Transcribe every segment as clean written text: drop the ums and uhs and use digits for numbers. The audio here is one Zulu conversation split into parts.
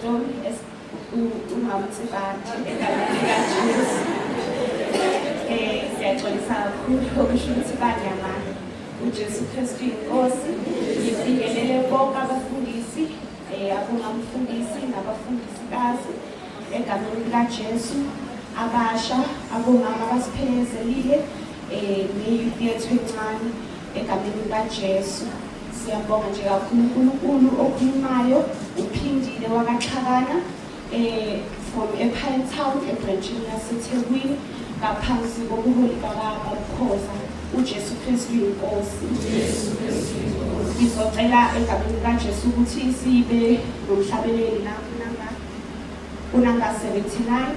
apostle uMamtsibati egameni likaJesu. Siyaxolisa kakhulu okusho ukuthi banyamana uJesu Kristu inkosi. Ngibingelele bonke abafundisi, abomamfundisi nabafundisikazi egameni likaJesu, abasha, abomama abasiphelezele neyouth yethu encane egameni likaJesu. Siyabonga nje kakhulu uNkulunkulu okhulumayo uphindile wakaXhabana from ePine Town ebranchini yaseThekwini ngaphansi kobuholi bakaBukhoza uJesu Kristu inkosi. Ngizocela egameni likaJesu ukuthi sibe nomhlabeleli kunanga 79.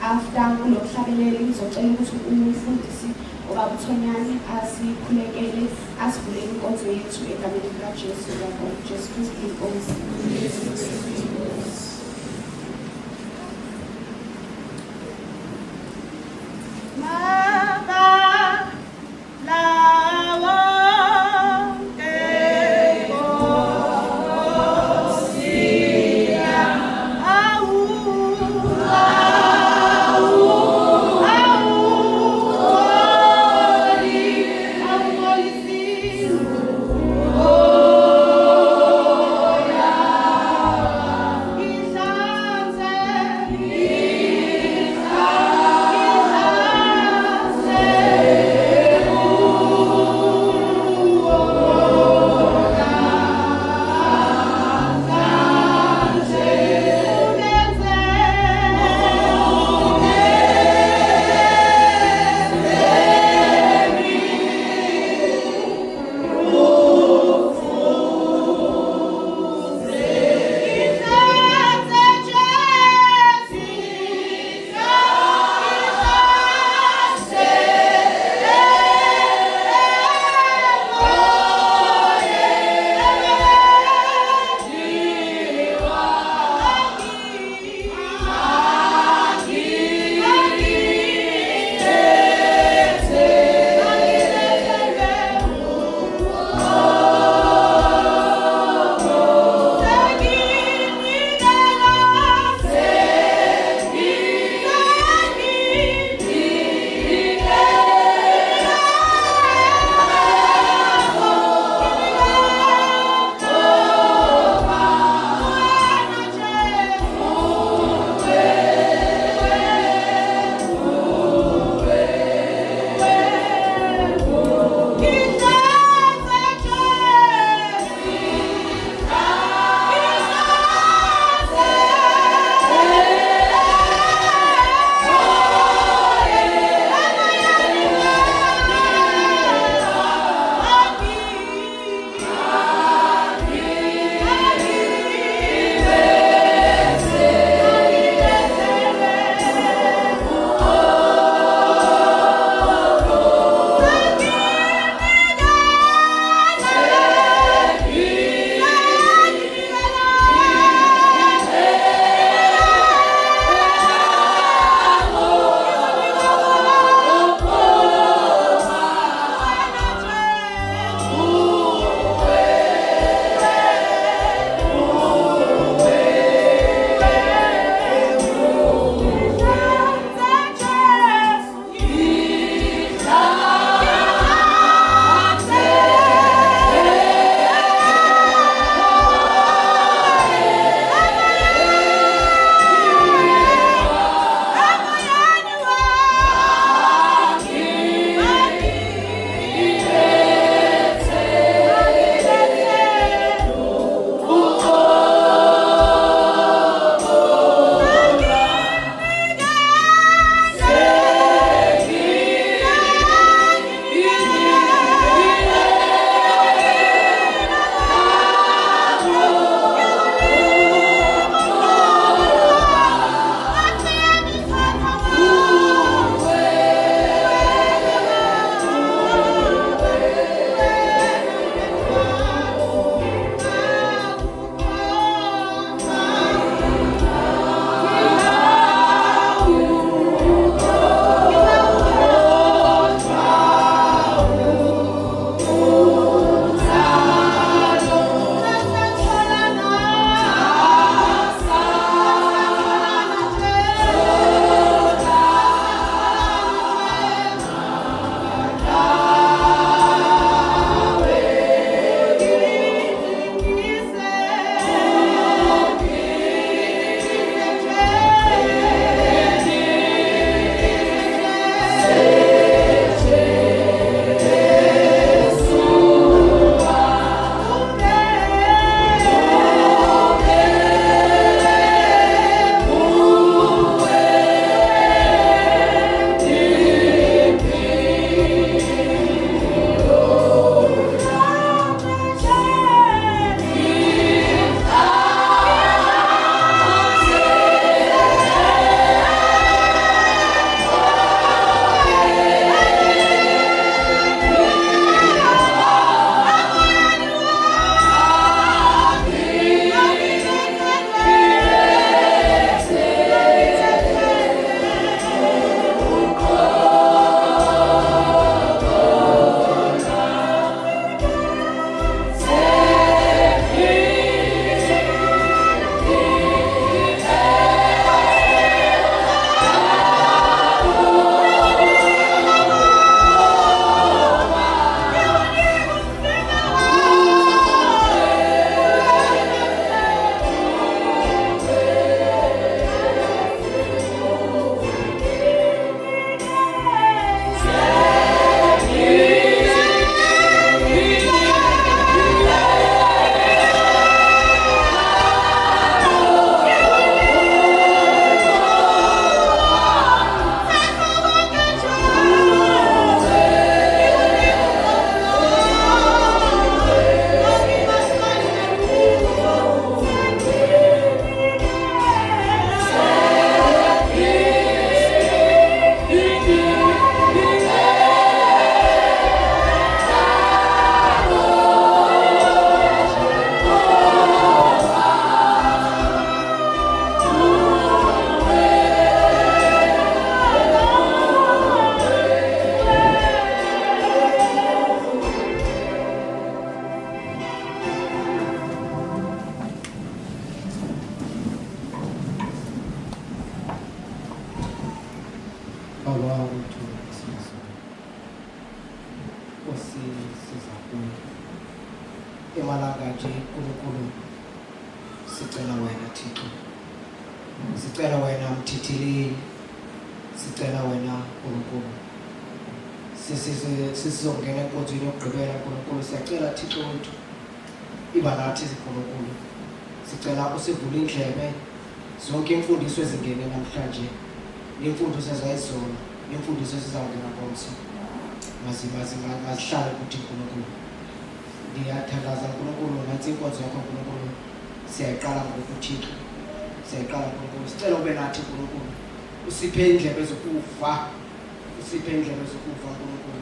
After kulokuhlabeleli ngizocela ukuthi umfundisi obabuthonyane asikhulekele asivulele inkonzo yethu egameni likaJesu. Jesu Kristu inkosi. Baba wethu sisizo siza kuwe emalanga nje uNkulunkulu sicela wena Thixo, sicela wena mthithileli, sicela wena uNkulunkulu sisizongena enkonzweni yokugqibela uNkulunkulu, siyacela Thixo wethu iba nathi uNkulunkulu, sicela usivule indlebe zonke imfundiso ezingene namhlanje, imfundiso ezayizona, imfundiso ezizawungena ngomso, mazihlale kuthi uNkulunkulu. Ndiyathandaza uNkulunkulu nantsi inkonzo yakho uNkulunkulu, siyayiqala ngokuThixo, siyayiqala uNkulunkulu, sicela ube nathi uNkulunkulu, usiphe indlebe zokuva, usiphe indlebe zokuva uNkulunkulu,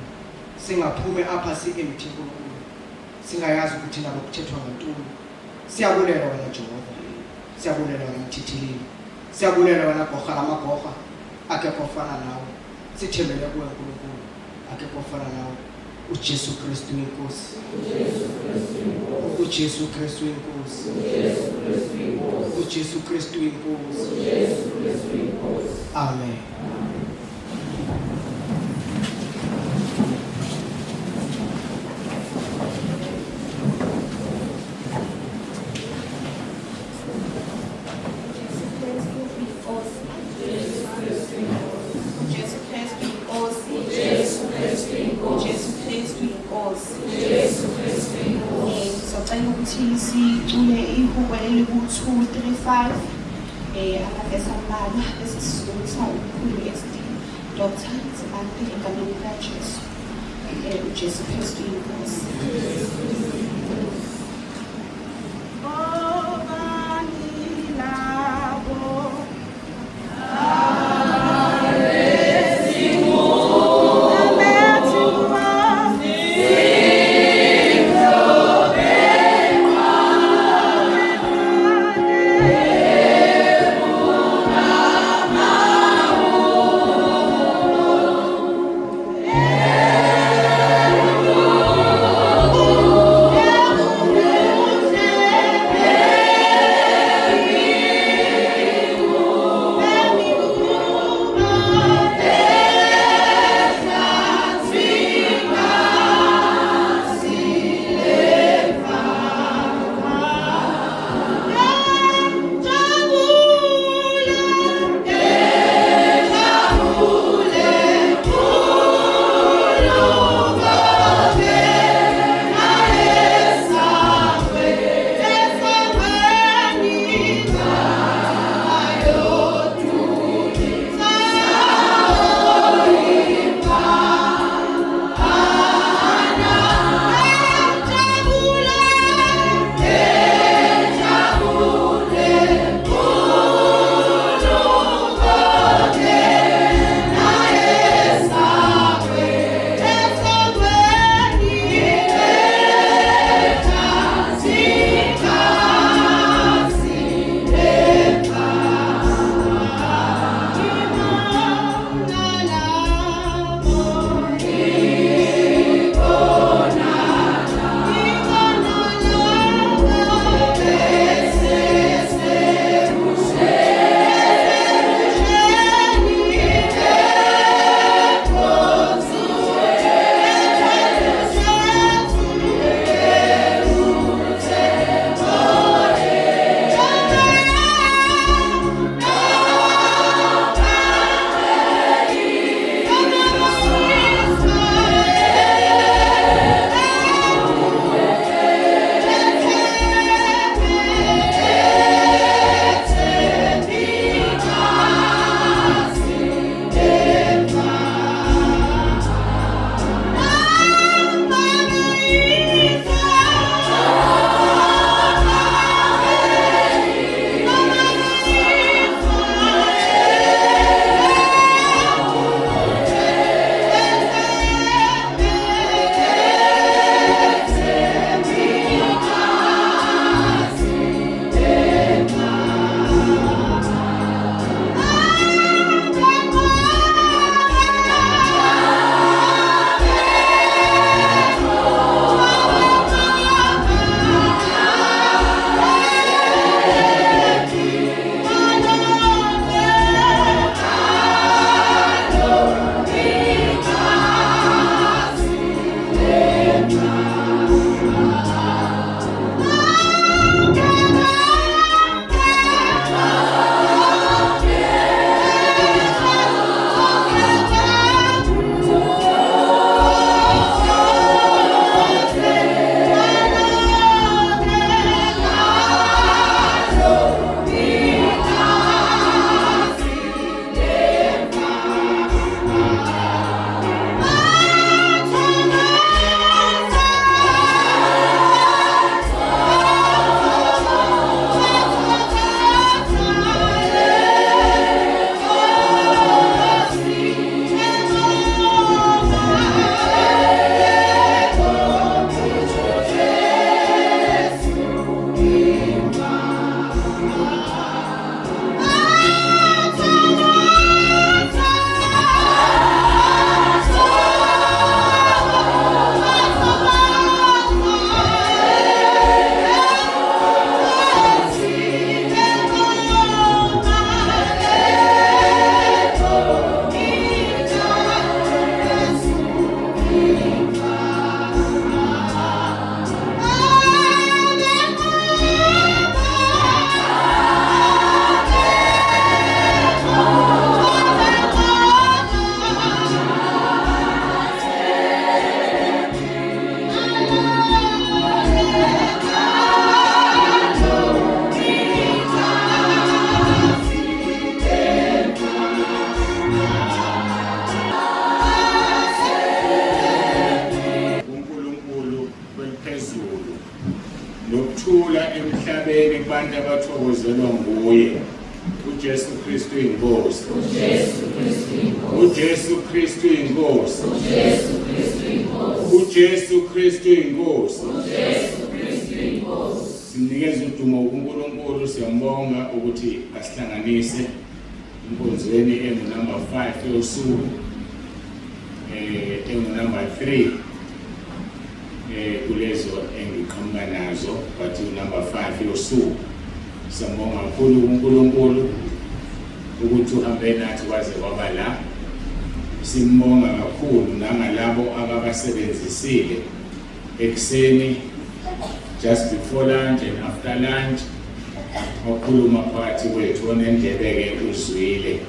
singaphumi apha si-empty uNkulunkulu, singayazi ukuthi nabo kuthethwa ngantoni. Siyabulela wena Jehova, siyabulela wena mthithileli, siyabulela wena gorha lamagorha, akekho ofana nawe, sithembele kuwe uNkulunkulu, akekho ofana nawe, uJesu Kristu inkosi, uJesu Kristu inkosi, uJesu Kristu inkosi, amen. Sicule ihubo eliku-235 amavesi ambalwa bese sizolisa umkhulu SD Dr. Zimande egameni likaJesu, uJesu Kristu inkosi. Yeah. sizozelwa nguye uJesu Kristu inkosi. uJesu Kristu inkosi. uJesu Kristu inkosi. Sinikeza udumo kuNkulunkulu, siyambonga ukuthi asihlanganise inkonzweni engunumber 5 yosuku, engunumber 3 kulezo engiqhamuka nazo, but unumber 5 yosuku. Siyambonga kakhulu uNkulunkulu ukuthi uhambe nathi kwaze kwaba la. Simbonga kakhulu nangalabo ababasebenzisile ekseni, just before lunch and after lunch, wakhuluma phakathi kwethu, onendlebe-ke uzwile.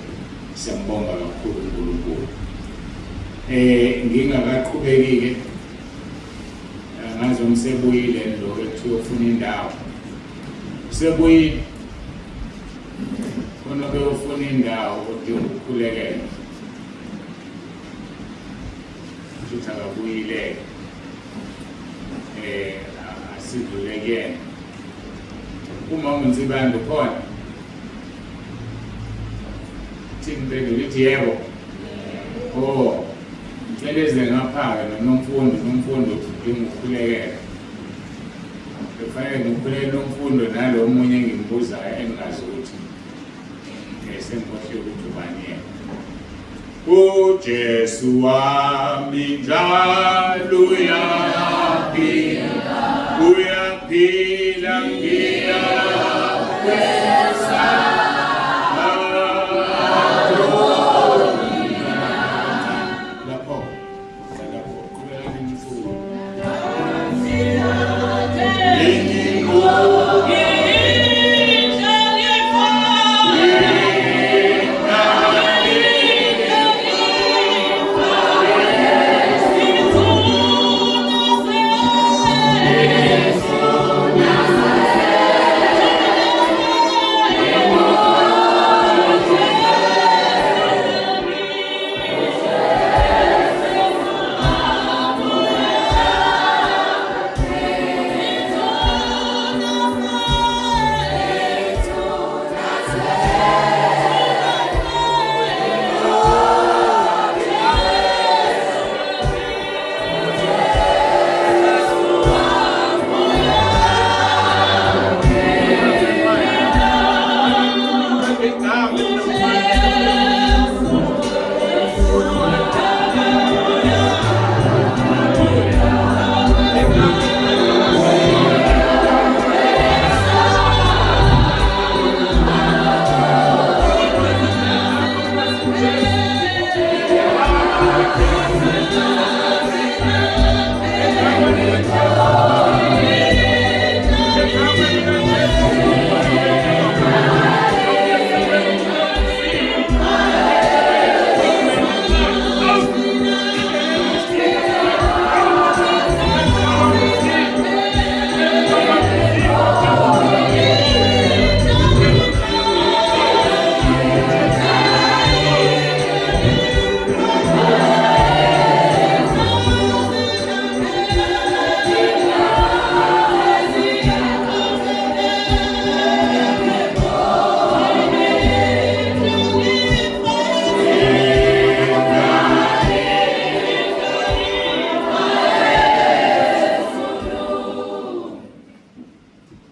Siyambonga kakhulu uNkulunkulu. Ngingakaqhubeki-ke ngaze umsebuyile lo ekuthiwa ufuna indawo. Usebuyile khona beyofuna indawo udinga ukukhulekela. Futhi akabuyile asidlulekene. Uma uNzibande khona thimphela lithi yebo. Oh, ngicela ngaphaka nomfundo udinga ukukhulekela. Kufanele ngikhulekele umfundo nalo omunye engimbuzayo engazi ukuthi semkhohle ukuthi ubani yena. uJesu wami njalo uyaphila ngiyakwesa. Lapho qhubekani imfundo.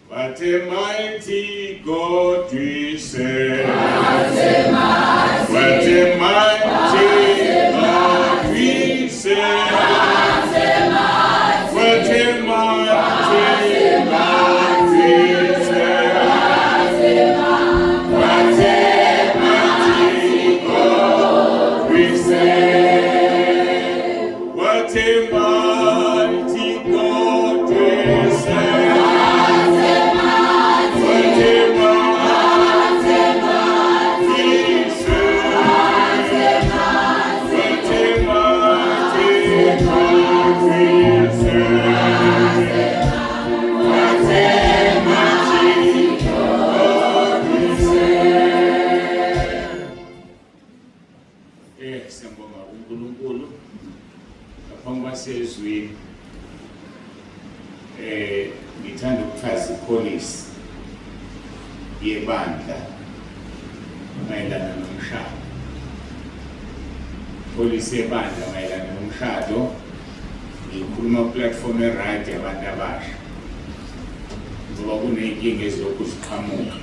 What a mighty God we serve. What a mighty God we serve. What a mighty God we serve. What a mighty God we serve. What a mighty God we serve. Siyambonga uNkulunkulu ngaphambi kwasezweni. Ngithanda ukuchaza ipolicy yebandla mayelana nomshado. Policy yebandla mayelana nomshado ikhuluma platform right yabantu abasha. Ngoba kuneyinkinga ezilokhu ziqhamuka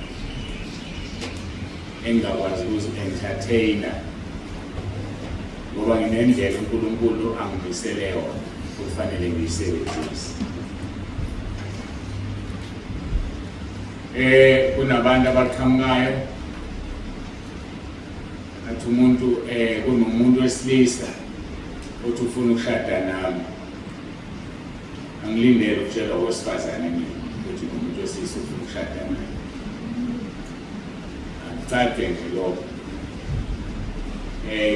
engakwazi ukuzi-entertaina ngoba nginendlela uNkulunkulu angimisele yona kufanele ngiyisebenzise. Kunabantu abaqhamukayo athi umuntu kunomuntu wesilisa othi ufuna ukushada nami, angilindele ukutshela owesifazane mina ukuthi umuntu wesilisa ufuna ukushada naye. Angicade nje lokho.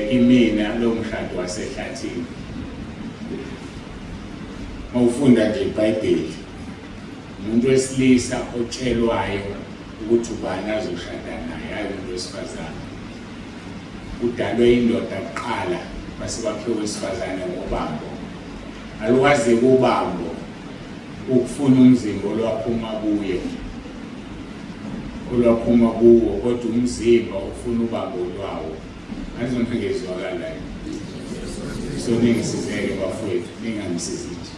Kimina lo mshado wasehlathini mawufunda nje iBhayibheli umuntu wesilisa otshelwayo ukuthi ubani azoshada naye hayi umuntu wesifazane. Udalwe indoda kuqala base baphiwe owesifazane ngobambo. Alukwazi kubambo ukufuna umzimba olwaphuma kuwo kodwa umzimba ufuna ubambo lwawo. Azonke ngezwakalayo. So ningisizeke bafowethu, ningamsizi nje.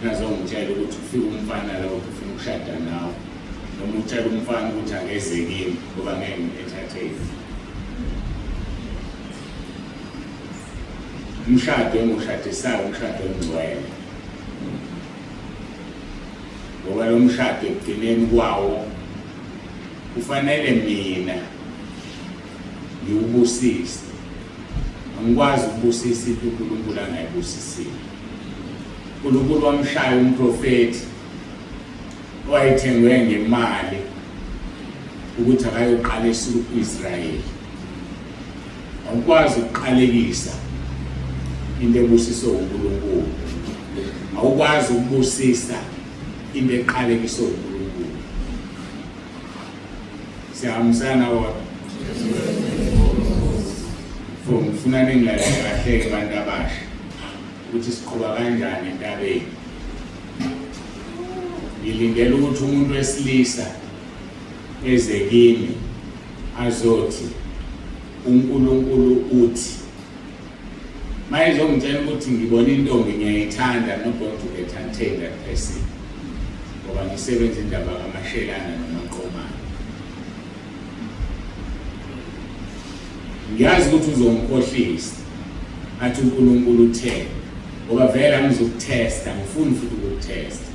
Nazo ngitshela ukuthi ufike umfana la ufuna ukushada nawe. Noma utshela umfana ukuthi angeze kimi ngoba ngeke ngi-entertain. Umshado engushadisayo umshado ongcwele. Ngoba lo mshado ekugcineni kwawo kufanele mina ngiwubusise. Angikwazi ukubusisa into uNkulunkulu angayibusisile. uNkulunkulu wamshaya umprofeti owayethengwe ngemali ukuthi akayoqalisa uIsrayeli. Awukwazi ukuqalekisa into ebusiswe uNkulunkulu. Awukwazi ukubusisa into eqalekiswe uNkulunkulu. Siyahambisana wona. Ngifuna ningilalele kahle abantu abasha ukuthi siqhuba kanjani entabeni. Ngilindele ukuthi umuntu wesilisa eze kimi azothi uNkulunkulu uthi mayezongitshela ukuthi ngibona intombi ngiyayithanda not going to entertain that person ngoba ngisebenza indaba kaMashelana noMaqomane. Ngiyazi ukuthi uzongikhohlisa athi uNkulunkulu uthe ngoba vele angizokutesta ngifuni futhi ukutesta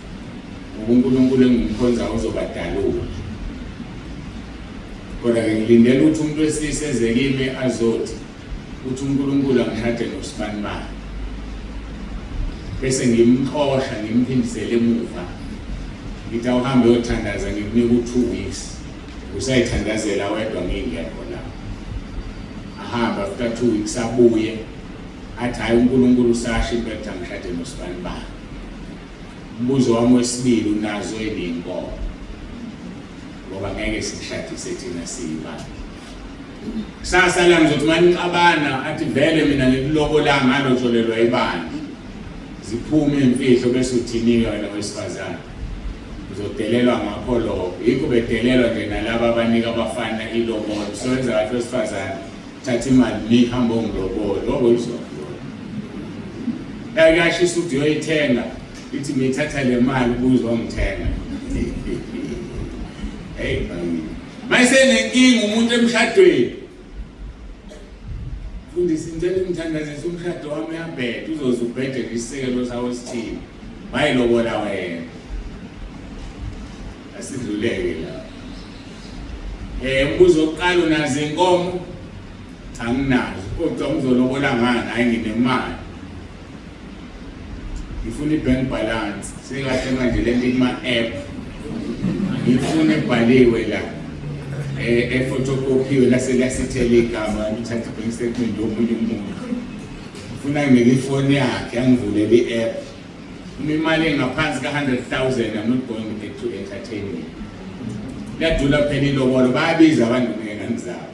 ngoba uNkulunkulu engimkhonza uzobadalula. Kodwa ngilindele ukuthi umuntu wesilisa eze kimi azothi ukuthi uNkulunkulu angishade noSibanibani bese ngimxosha ngimphindisele emuva ngithi awuhambe uyothandaza ngikunika u2 weeks usayithandazela wedwa ngingekho la. Ahamba after 2 weeks abuye athi hayi uNkulunkulu usasho impela ngishade noSibanibani. Umbuzo wami wesibili unazo eninkomo ngoba ngeke sikushadise thina siyibani. Kusasa la ngizothi manixabana athi vele mina ngikulobola ngalo jolelwa ibani ziphume imfihlo bese uthiniwe wena wesifazane uzodelelwa ngakho lokho. Yikho bedelelwa nje nalabo abanika abafana ilobolo. So wenza kahle wesifazane thatha imali nihamba ngilobolo ngoba izona yakashisa ukuthi uyoyithenga ithi ngiyithatha le mali ubuzwa ngithenga. Hey mayise nenkinga umuntu emshadweni fundisa ngicela ngithandazise umshado wami yabheda uzoze ubhede ngesekelo sawo sithini mayilobola wena asidluleke la. Umbuzo oqala unazo inkomo anginazo kodwa ngizolobola ngani hayi nginemali ngifuna ibank balance sekahle manje lento ima-app ngifuna ebhaliwe la efotokopiwe laselasithele igama ngithatha ibank statement yomunye umuntu ngifuna nginike ifoni yakhe angivulele i-app imali engaphansi ka-100,000 I'm not going to entertain you. Liyadula phela ilobolo bayabiza abantu ngengane zabo.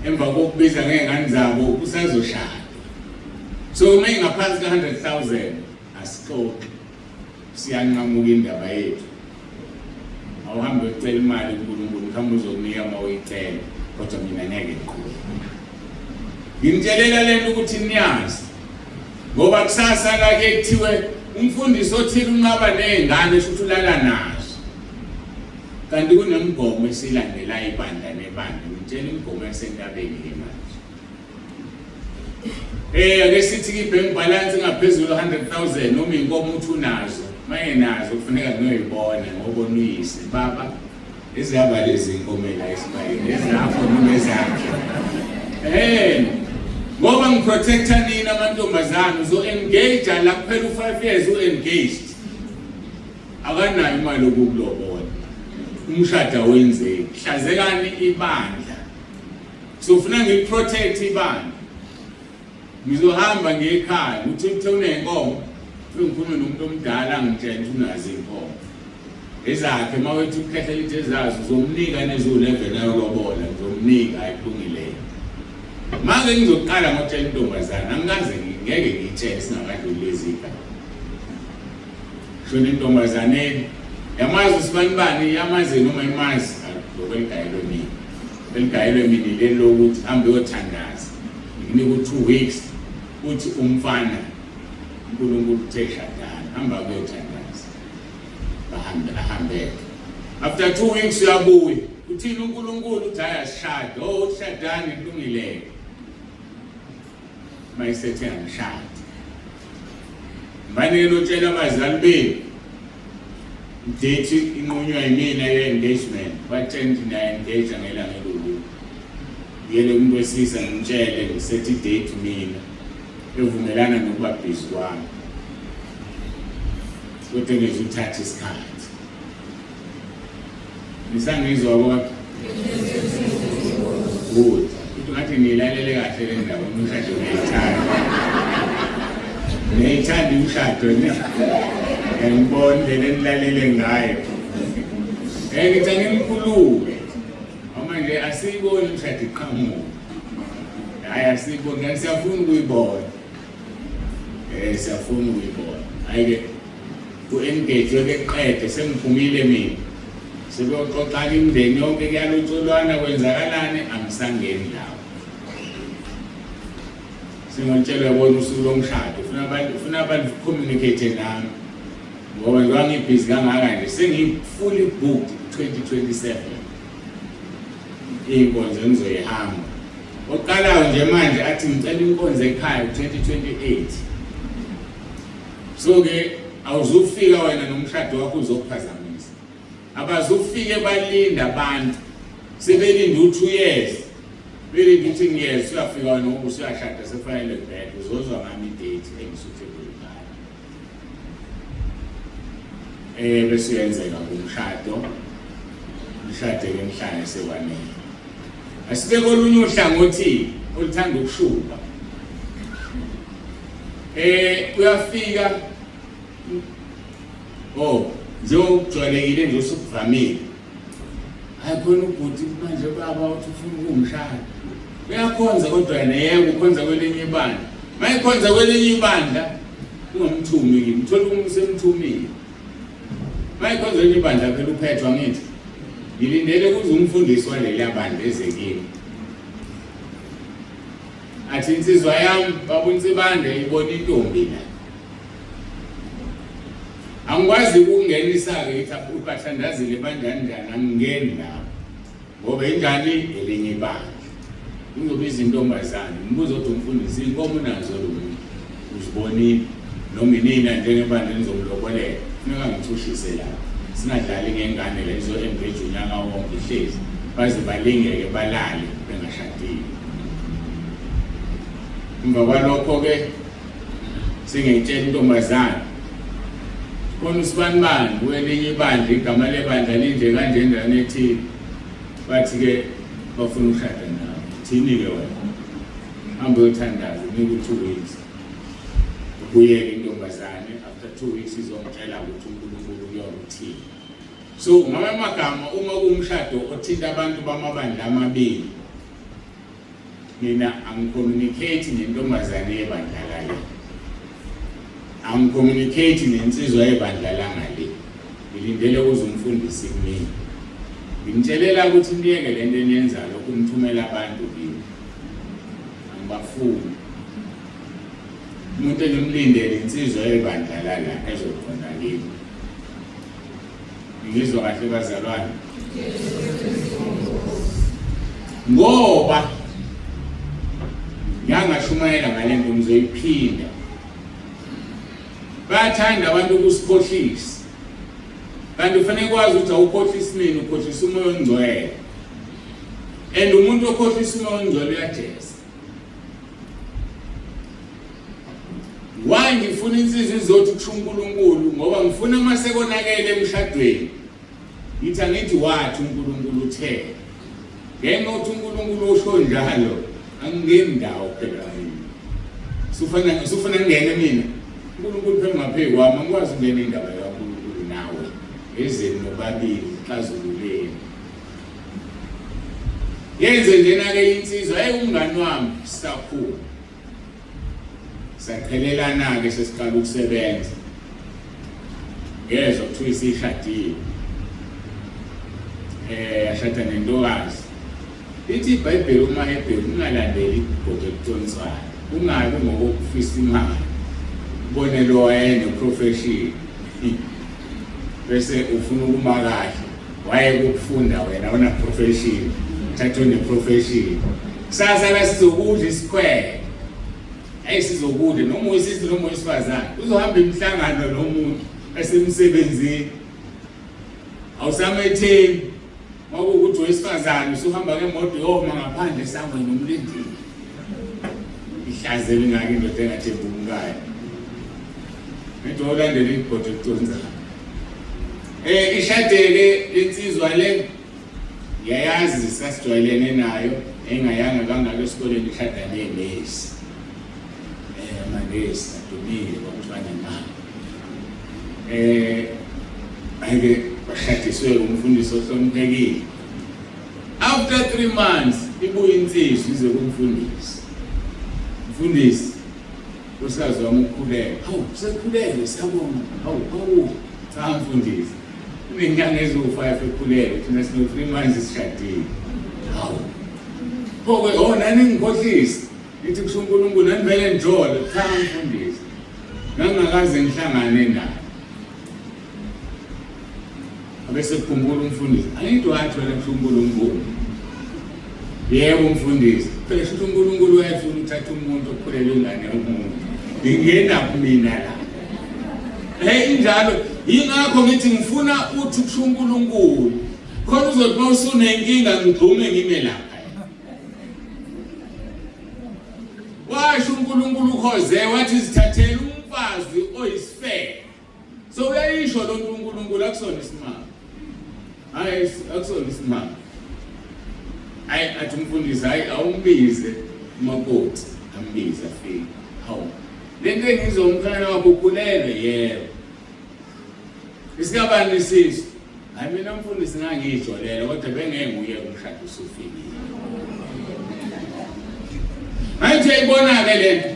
Emva kokubiza ngengane zabo kusazoshada. So uma ingaphansi ka-100,000 asixoxe siyanqamuka indaba yethu. awuhambe ucela imali kuNkulunkulu mhlawumbe uzokunika uma uyicela kodwa mina ngeke ngiqhubeke. Ngimtshelela lento ukuthi niyazi ngoba kusasa lake kuthiwe umfundisi othile unqaba nezingane futhi ulala nazo. Kanti kunemgomo esilandela ibandla nebandla. Ngitshela imigomo yasentabeni manje. Ake sithi ibank balance ngaphezulu 100,000 noma inkomo uthi unazo. Maye nazo kufuneka ngoyibona ngobona uyise baba ezihamba lezi inkomela esibayeni ezakho noma ezakhe. Ngoba ngiprotecta nina amantombazana uzo engage la kuphela u5 years u-engaged. Akanayo imali yokukulobola. Umshado wenzeki. Hlazekani ibandla. Sofuna ngiprotect ibandla. Ngizohamba ngekhaya uthi unenkomo ngikhuluma nomuntu omdala ngitshela ukuthi unazi inkomo. Ezakhe mawethu ukhehlela into ezazo uzomnika nezo11 ayolobola ngizomnika ayiphungileyo. Manje ngizoqala ngotshela intombazana angikaze ngeke ngitshele singamadluli lezika. Shona intombazaneni yamazi usibanibani yamazi noma imazi lokweligayelo mina. Eligayelo mina lelo ukuthi hambe uyothandaza. Nginika 2 weeks uthi umfana uNkulunkulu utheshadana hamba kuyothandaza. Ahambe. After 2 weeks uyabuya. Uthini uNkulunkulu uthi ayashada. Ushadani kulungile. Mayisethe angishada. Manje ngitshela abazali benu. Date inqunywa yimina ye-engagement. Batshela ukuthi engage ngelanga lolu. Yele umuntu wesisa ngimtshele ngisethi date mina. Evumelana nokuba busy kwami. Kodwa ngizothatha isikhathi. Nisangizwa kodwa? Good. Ukuthi ngathi nilalele kahle le ndaba umshado ngiyithanda. Ngiyithanda umshado ne. Ngibone le nilalele ngayo. Ngithi ngimkhulule. Manje asiyiboni umshado iqhamuka. Hayi asiyiboni ngisafuna ukuyibona. Siyafuna ukuyibona. Ayike ku-engage keqede sengiphumile mina. Sebeyoxoxa imindeni yonke kuyalutholwana kwenzakalani angisangeni lawo. Singolitshela yabona usuku lomshado ufuna abantu communicate nami. Ngoba ngibhizi kangaka nje sengifully booked 2027. Inkonzo engizoyihamba. Oqalayo nje manje athi ngicela inkonzo ekhaya 2028. So ke awuzufika wena nomshado wakho uzokuphazamisa. Abazufike balinda abantu. Sebelinda u2 years. Belinda 10 years uyafika wena usuyashada sefanele bed uzozwa ngami date engisuthekile ekhaya. Bese yenzeka umshado. Umshado emhlanje sekwanele. Asibeke olunye uhlangothi oluthanda ukushuba. Uyafika njengokujwayelekile nje usukuvamile. Hayikhona ubhuti manje baba uthi ufuna ukumshada. Uyakhonza kodwa yena yebo ukhonza kwelinye ibandla. Mayikhonza kwelinye ibandla ungumthumi ngimthola umsemthumile. Mayikhonza kwelinye ibandla phela uphethwa ngithi. Ngilindele kuze umfundisi waleli bandla ezekini. Athi insizwa yami babunsibande ibona intombi la. Angikwazi ukungenisa-ke ithi ubathandazile banjani angingeni lapho. Ngoba injani elinye ibandla. Ngizobiza intombazane ngibuza ukuthi umfundisi inkomo unazo lo muntu. Uzibonile noma inina njengebandla nizomlobolela. Funeka ngithushise lapho. Singadlali ngengane lezo engage unyaka wonke ihlezi. Baze balingeke balale bengashadile. Emva kwalokho ke singitshela intombazane khona usibanibani kwelinye ibandla igama lebandla linje kanje endaweni ethile bathi ke bafuna ukushada nawe thini ke wena hamba uyothandaza unika 2 weeks ubuyele intombazane after 2 weeks izongitshela ukuthi uNkulunkulu uyokuthini. So ngama magama uma kuumshado othinta abantu bamabandla amabili mina angicommunicate nentombazane yebandla lale. Angicommunicate nensizwa yebandla langale. ngilindele ukuze umfundisi kumina. Ngimtshelela ukuthi niyeke lento eniyenzayo ukumthumela abantu kimi. Angibafuni. Umuntu engimlindele insizwa yebandla la ezokhona kimi. Ngizwa kahle bazalwane. Ngoba yangashumayela ngalento ngizoyiphinda. Bayathanda abantu ukusikhohlisa. Kanti ufanele kwazi ukuthi awukhohlisi nini, ukhohlisa umoya ongcwele. And umuntu okhohlisa umoya ongcwele uyajeza. Why ngifuna insizwa izothi kusho uNkulunkulu ngoba ngifuna amasekonakele emshadweni. Ngithi angithi wathi uNkulunkulu uthe. Ngenxa ukuthi uNkulunkulu usho njalo angingeni ndawo phela yini. Sufuna ngene mina. uNkulunkulu phela ngaphe kwami angikwazi ukungena indaba kaNkulunkulu nawe. Ezeni nobabili xazululeni. Yenze njena ke insizwa umngani wami sakhulu. Saqhelelana ke sesiqala ukusebenza. Yezwa kuthiwa isishadile. Yashada nentokazi. Lithi iBhayibheli uMahebheru ungalandeli igodo elitonswayo. Ungabi ngokufisa imali. Ubone lo wayene profession. Bese ufuna ukuma kahle. Waye ukufunda wena una profession. Thatha une profession. Sasa la sizokudla isikhwele. Ayisizokudla noma uyisizi noma uyisifazana. Uzohamba imihlangano nomuntu esemsebenzini. Awusametheni. Makuwukuthi wesifazane usuhamba ngemoto yoma ngaphandle sangwe nomlindini. Ihlazeli ngake indoda engathembi umkayo. Ngithi ulandele igodo econzayo. Ishadele insizwa le yayazi sasijwayelene nayo engayanga kangaka esikoleni ishada nenesi. Manesi adumile kwamfana nayo. Ake bashadiswe umfundisi ohloniphekile. After 3 months ibuye insizwa ize kumfundisi. Mfundisi usazi wami ukukhuleka. Hawu sekhuleke siyabonga. Hawu cha mfundisi. Kunenyanga ezo5 ekhuleke thina sino 3 months sishadile. Hawu. Phoke nani ngikhohlisa. Ithi kusho uNkulunkulu nani vele njolo cha mfundisi. Ngangakaze ngihlangane naye. Abese kukhumbula umfundisi. Angithi wathi wena kusho uNkulunkulu. Yebo mfundisi. Phela kusho uNkulunkulu uyafuna uthatha umuntu okhulelwe ingane yomuntu. Ngingena kumina la. Injalo ingakho ngithi ngifuna uthi kusho uNkulunkulu. Khona uzothi mawusunenkinga ngigqume ngime lapha. Washo uNkulunkulu ukhoze wathi sithathele umfazi oyisifebe. So uyayisho lo uNkulunkulu akusona isimanga. Hayi akusona isimanga. Athi umfundisi awumbize umakoti ambize afike. Hawu. Lento engizomkhana wakho ukhulelwe yebo. Isikabani isizwe. Hayi mina mfundisi ngangijolele kodwa bengeke nguye umshado usufikile. Manje ayibona ke lento.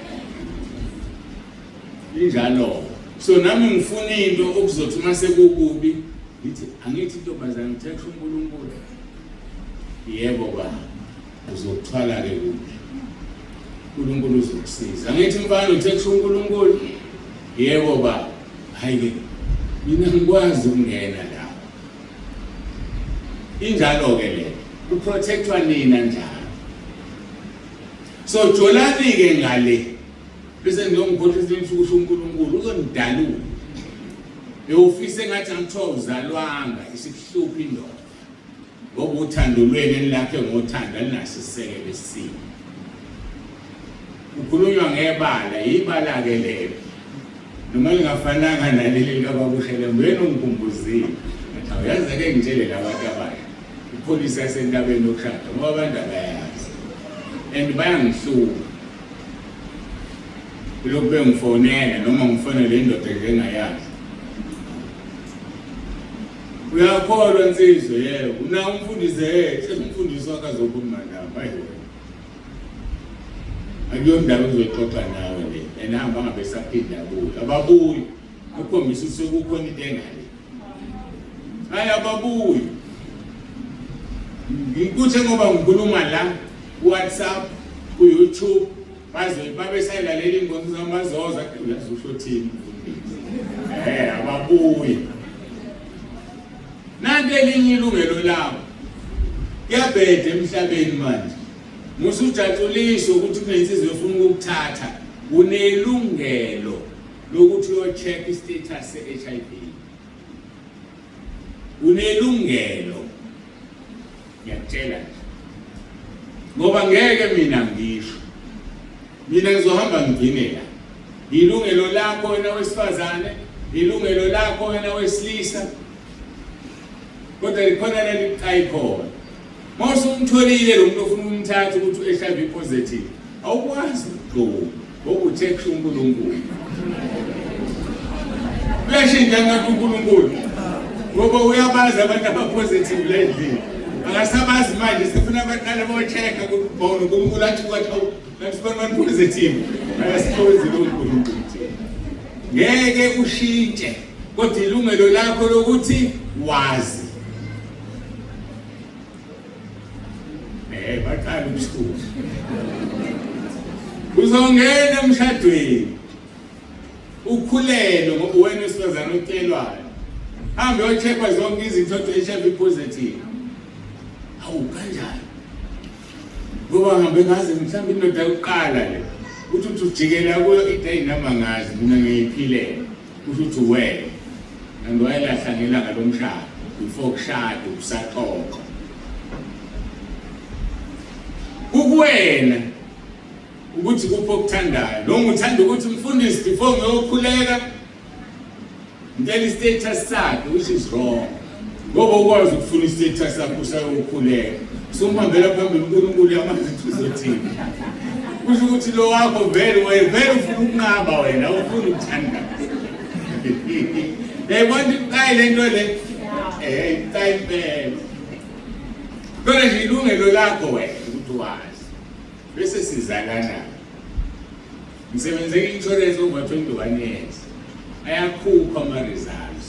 Injalo. So nami ngifuna into okuzothi mase kukubi ngithi angithi intombazana ngithethe uNkulunkulu. Yebo baba. Uzokuthwala ke kubi. uNkulunkulu uzokusiza. Angithi mfana uthethe uNkulunkulu. Yebo baba. Hayi ke mina ngikwazi ukungena la. Injalo ke le. Uprotectwa nina njalo. So jolani ke ngale. Bese ngiyongikhohlisa imfukusho uNkulunkulu uzonidalula. Ufise ngathi ngithiwa uzalwanga isikuhluphi indoda. Ngoba uthando lwenu lakhe ngothanda linaso isekelo esini. Ukhulunywa ngebala, ibala ke lelo. Noma lingafananga naleli likababushele mbeni ungikhumbuzile. Ngathi uyazi ke ngitshele labantu abasha. Ipolisi yasentabeni yokushada ngoba abantu abayazi. And bayangihluka. Lokho bengifonela noma ngifonele indoda engayazi. Uyakholwa insizwe yebo una umfundisi umfundisi wakhe azokhuluma nawe hayiwe. Akuyondaba uzoxoxa nawe le enihamba ngabe saphinda kuyo ababuyi ukhombisa ukuthi kukhona into engale. ayababuyi ngikuthi ngoba ngikhuluma la WhatsApp ku YouTube babe sayilalela inkonzo zamazoza uyazusho thini ababuyi nanti elinye ilungelo lawo kuyabheda emhlabeni manje musujatshuliswa ukuthi kunensizwe efuna ukuthatha unelungelo lokuthi uyo-check i-status se-HIV unelungelo ngiyakutshela nje ngoba ngeke mina ngisho mina ngizohamba ngigcinela ilungelo lakho wena wesifazane ilungelo lakho wena wesilisa kodwa likhona leliqayikhona mase umtholile lo muntu ofuna umthatha ukuthi u-HIV positive awukwazi ukugqoka ngokuthe kusho uNkulunkulu kuyashintsha ngathi uNkulunkulu ngoba uyabazi abantu abapositive lately akasabazi manje sifuna abaqale bo-check-a ukubona uNkulunkulu athi nathi positive akasikhonzi lo uNkulunkulu ngeke ushintshe kodwa ilungelo lakho lokuthi wazi baqala ubusuku uzongena emshadweni ukhulelwe ngoba wena wesifazane utshelwayo hambe uyo-check-wa zonke izinto HIV positive awu kanjani ngoba hambe ngaze mhlawumbe indoda yokuqala le uthi ujikela kuyo ithi ayinama ngazi mina ngiyiphilela uthi wena nanti wayelahla ngelanga lomshado before kushada kusaxoxa ukuwena ukuthi kupho okuthandayo noma uthanda ukuthi umfundisi before ngiyokhuleka ngitshela i-status sakhe which is wrong ngoba ukwazi ukufuna i-status sakhe usayokhuleka sumhambela phambili uNkulunkulu yamazi uzothini kusho ukuthi lo wakho vele ufuna ukunqaba wena ufuna ukuthanda yayibona iqayi lento le iqayi impela kodwa nje ilungelo lakho wena ukuthi wazi bese sizalana ngisebenze i-insurance over 21 years ayakhupha ama-results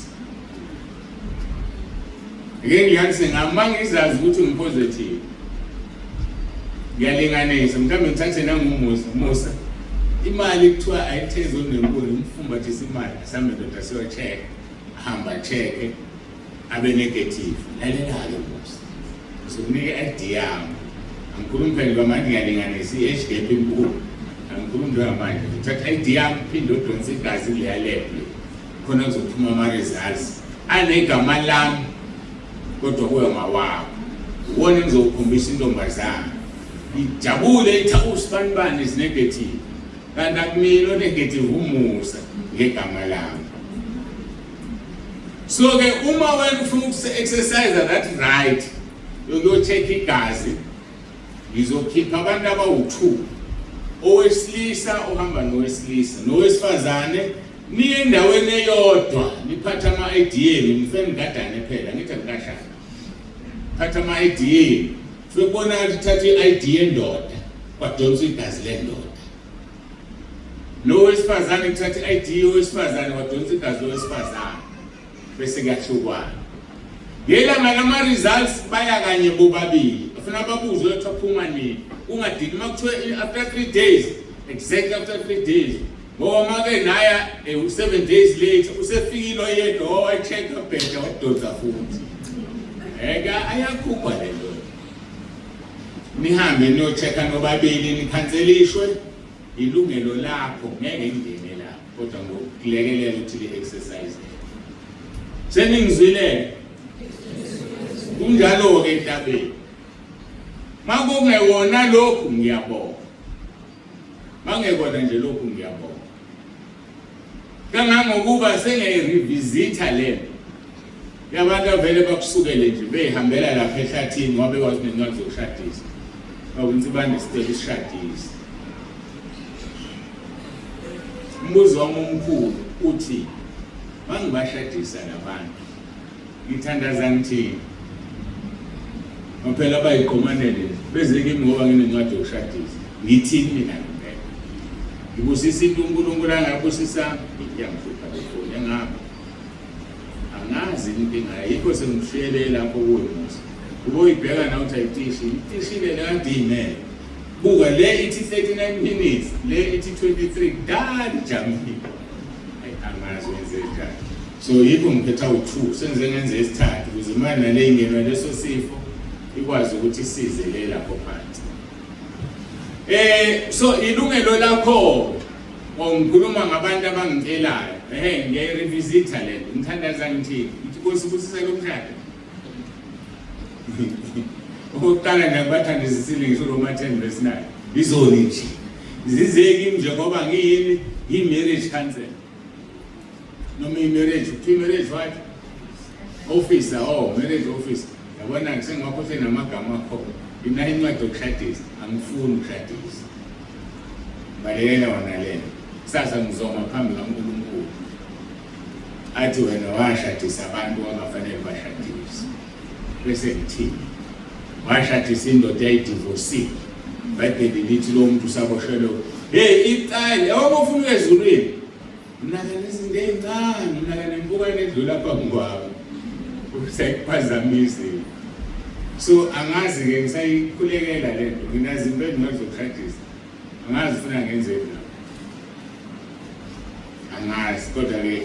ngeke ngiyanise ngamanga izazi ukuthi ngipositive ngiyalinganisa mhlawumbe ngithathe nangumusa imali kuthiwa ayitheze onenkulu umfumbathisa imali asambe ndoda siyo-check ahamba check abe negative lalela-ke musa sokunike i-ID yami angikhulumi phela kwamanje ngiyalinganisa i-age gap enkulu angikhulumi nto yamanje ngithatha i-ID yami phinde odonsa igazi kuleya lab khona kuzophuma ama-results anegama lami kodwa kuyo ngawakho uwona engizowukhombisa intombazana ijabule ithi usibanibani is negative kanti akumina o-negative umusa ngegama lami so-ke uma wena ufuna uku-exercise that right yokuyo-check-a igazi ngizokhipha abantu abawu-2 owesilisa ohamba nowesilisa nowesifazane niye endaweni eyodwa niphathe ama-ID yenu nifike nigadane phela ngithi akukashada phatha ama-ID yenu fike kubonakala ukuthi thatha i-ID yendoda kwadonsa igazi lendoda nowesifazane kuthatha i-ID yowesifazane kwadonsa igazi lowesifazane bese kuyahlukwana ngelanga lama-results baya kanye bobabili bafuna babuze ukuthi aphuma nini ungadili uma kuthiwa after 3 days exactly after 3 days ngoba make naya 7 days later usefikile oyedwa owa-check-a bheda wadonsa futhi ayakhupha le nto nihambe niyo-check-a nobabili nikhanselishwe ilungelo lakho ngeke ngingene lapho kodwa ngokulekelela ukuthi li-exercise seningizwilele kunjalo-ke entabeni makungewona lokhu ngiyabonga mangekona nje lokhu ngiyabonga kangangokuba sengiyayirevisitha lento yabantu avele bakusukele nje behambela lapha ehlathini ngoba bekwazi nencwadi zokushadisa bawenza banesiteli isishadisi umbuzo wami omkhulu uthi mangibashadisa labantu ngithandaza ngithini ngophela bayiqomanele beze kimi ngoba nginencwadi yokushadisa ngithini mina ngempela ngibusisa into uNkulunkulu angabusisa iyangifupha lefoni engapha angazi inkinga yikho sengishiyele lapho kuyimusa uboyibheka na uthi ayitishi itishile le kade imele buka le ithi 39 minutes le ithi 23 dali jamile angazi wenze njani so yikho ngiphetha u2 senze ngenze isithathu ukuze imali nale ingenwa leso sifo ikwazi ukuthi isize le lapho phansi so ilungelo lakho ngikhuluma ngabantu abangicelayo ngiyayirevisitha le nto ngithandaza ngithini ngithi Nkosi busisele umshado okokuqala nakubathandisisile ngisho Roma 10:9 izoni nje zizeki njengoba ngiyini i-marriage counsel noma i-marriage what officer marriage officer yabona ngisengakhohle namagama akho ina incwadi yokushadisa angifuni ukushadisa balekela wona lena sasa ngizoma phambi kaNkulunkulu athi wena washadisa abantu abangafanele bashadise bese ngithini washadisa indoda yayidivorce bayibhede lithi lo muntu usaboshelwe icala awubufuna ezulwini unaka nezinto ezincane unaka nempukane edlula phambi kwabo usayiphazamise so angazi ke ngisayikhulekela lento nginazi impela ngizokushadisa angazi ufuna ngenzeni angazi kodwa ke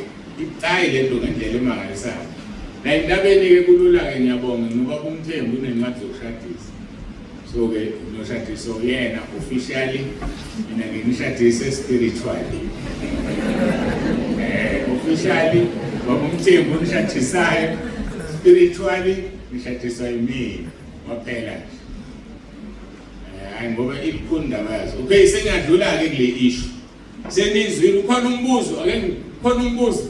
icala lento ngendlela emangalisayo la indabeni ke kulula ke ngiyabonga ngoba umthembu unencwadi zokushadisa so ke noshadiso yena officially mina ngishadise spiritually officially wabumthembu ngishadisayo spiritually ngishadiswa yimi waphela hayi ngoba ikhunda bayazi okay sengadlula ke kule issue senizwile ukhona umbuzo ake khona umbuzo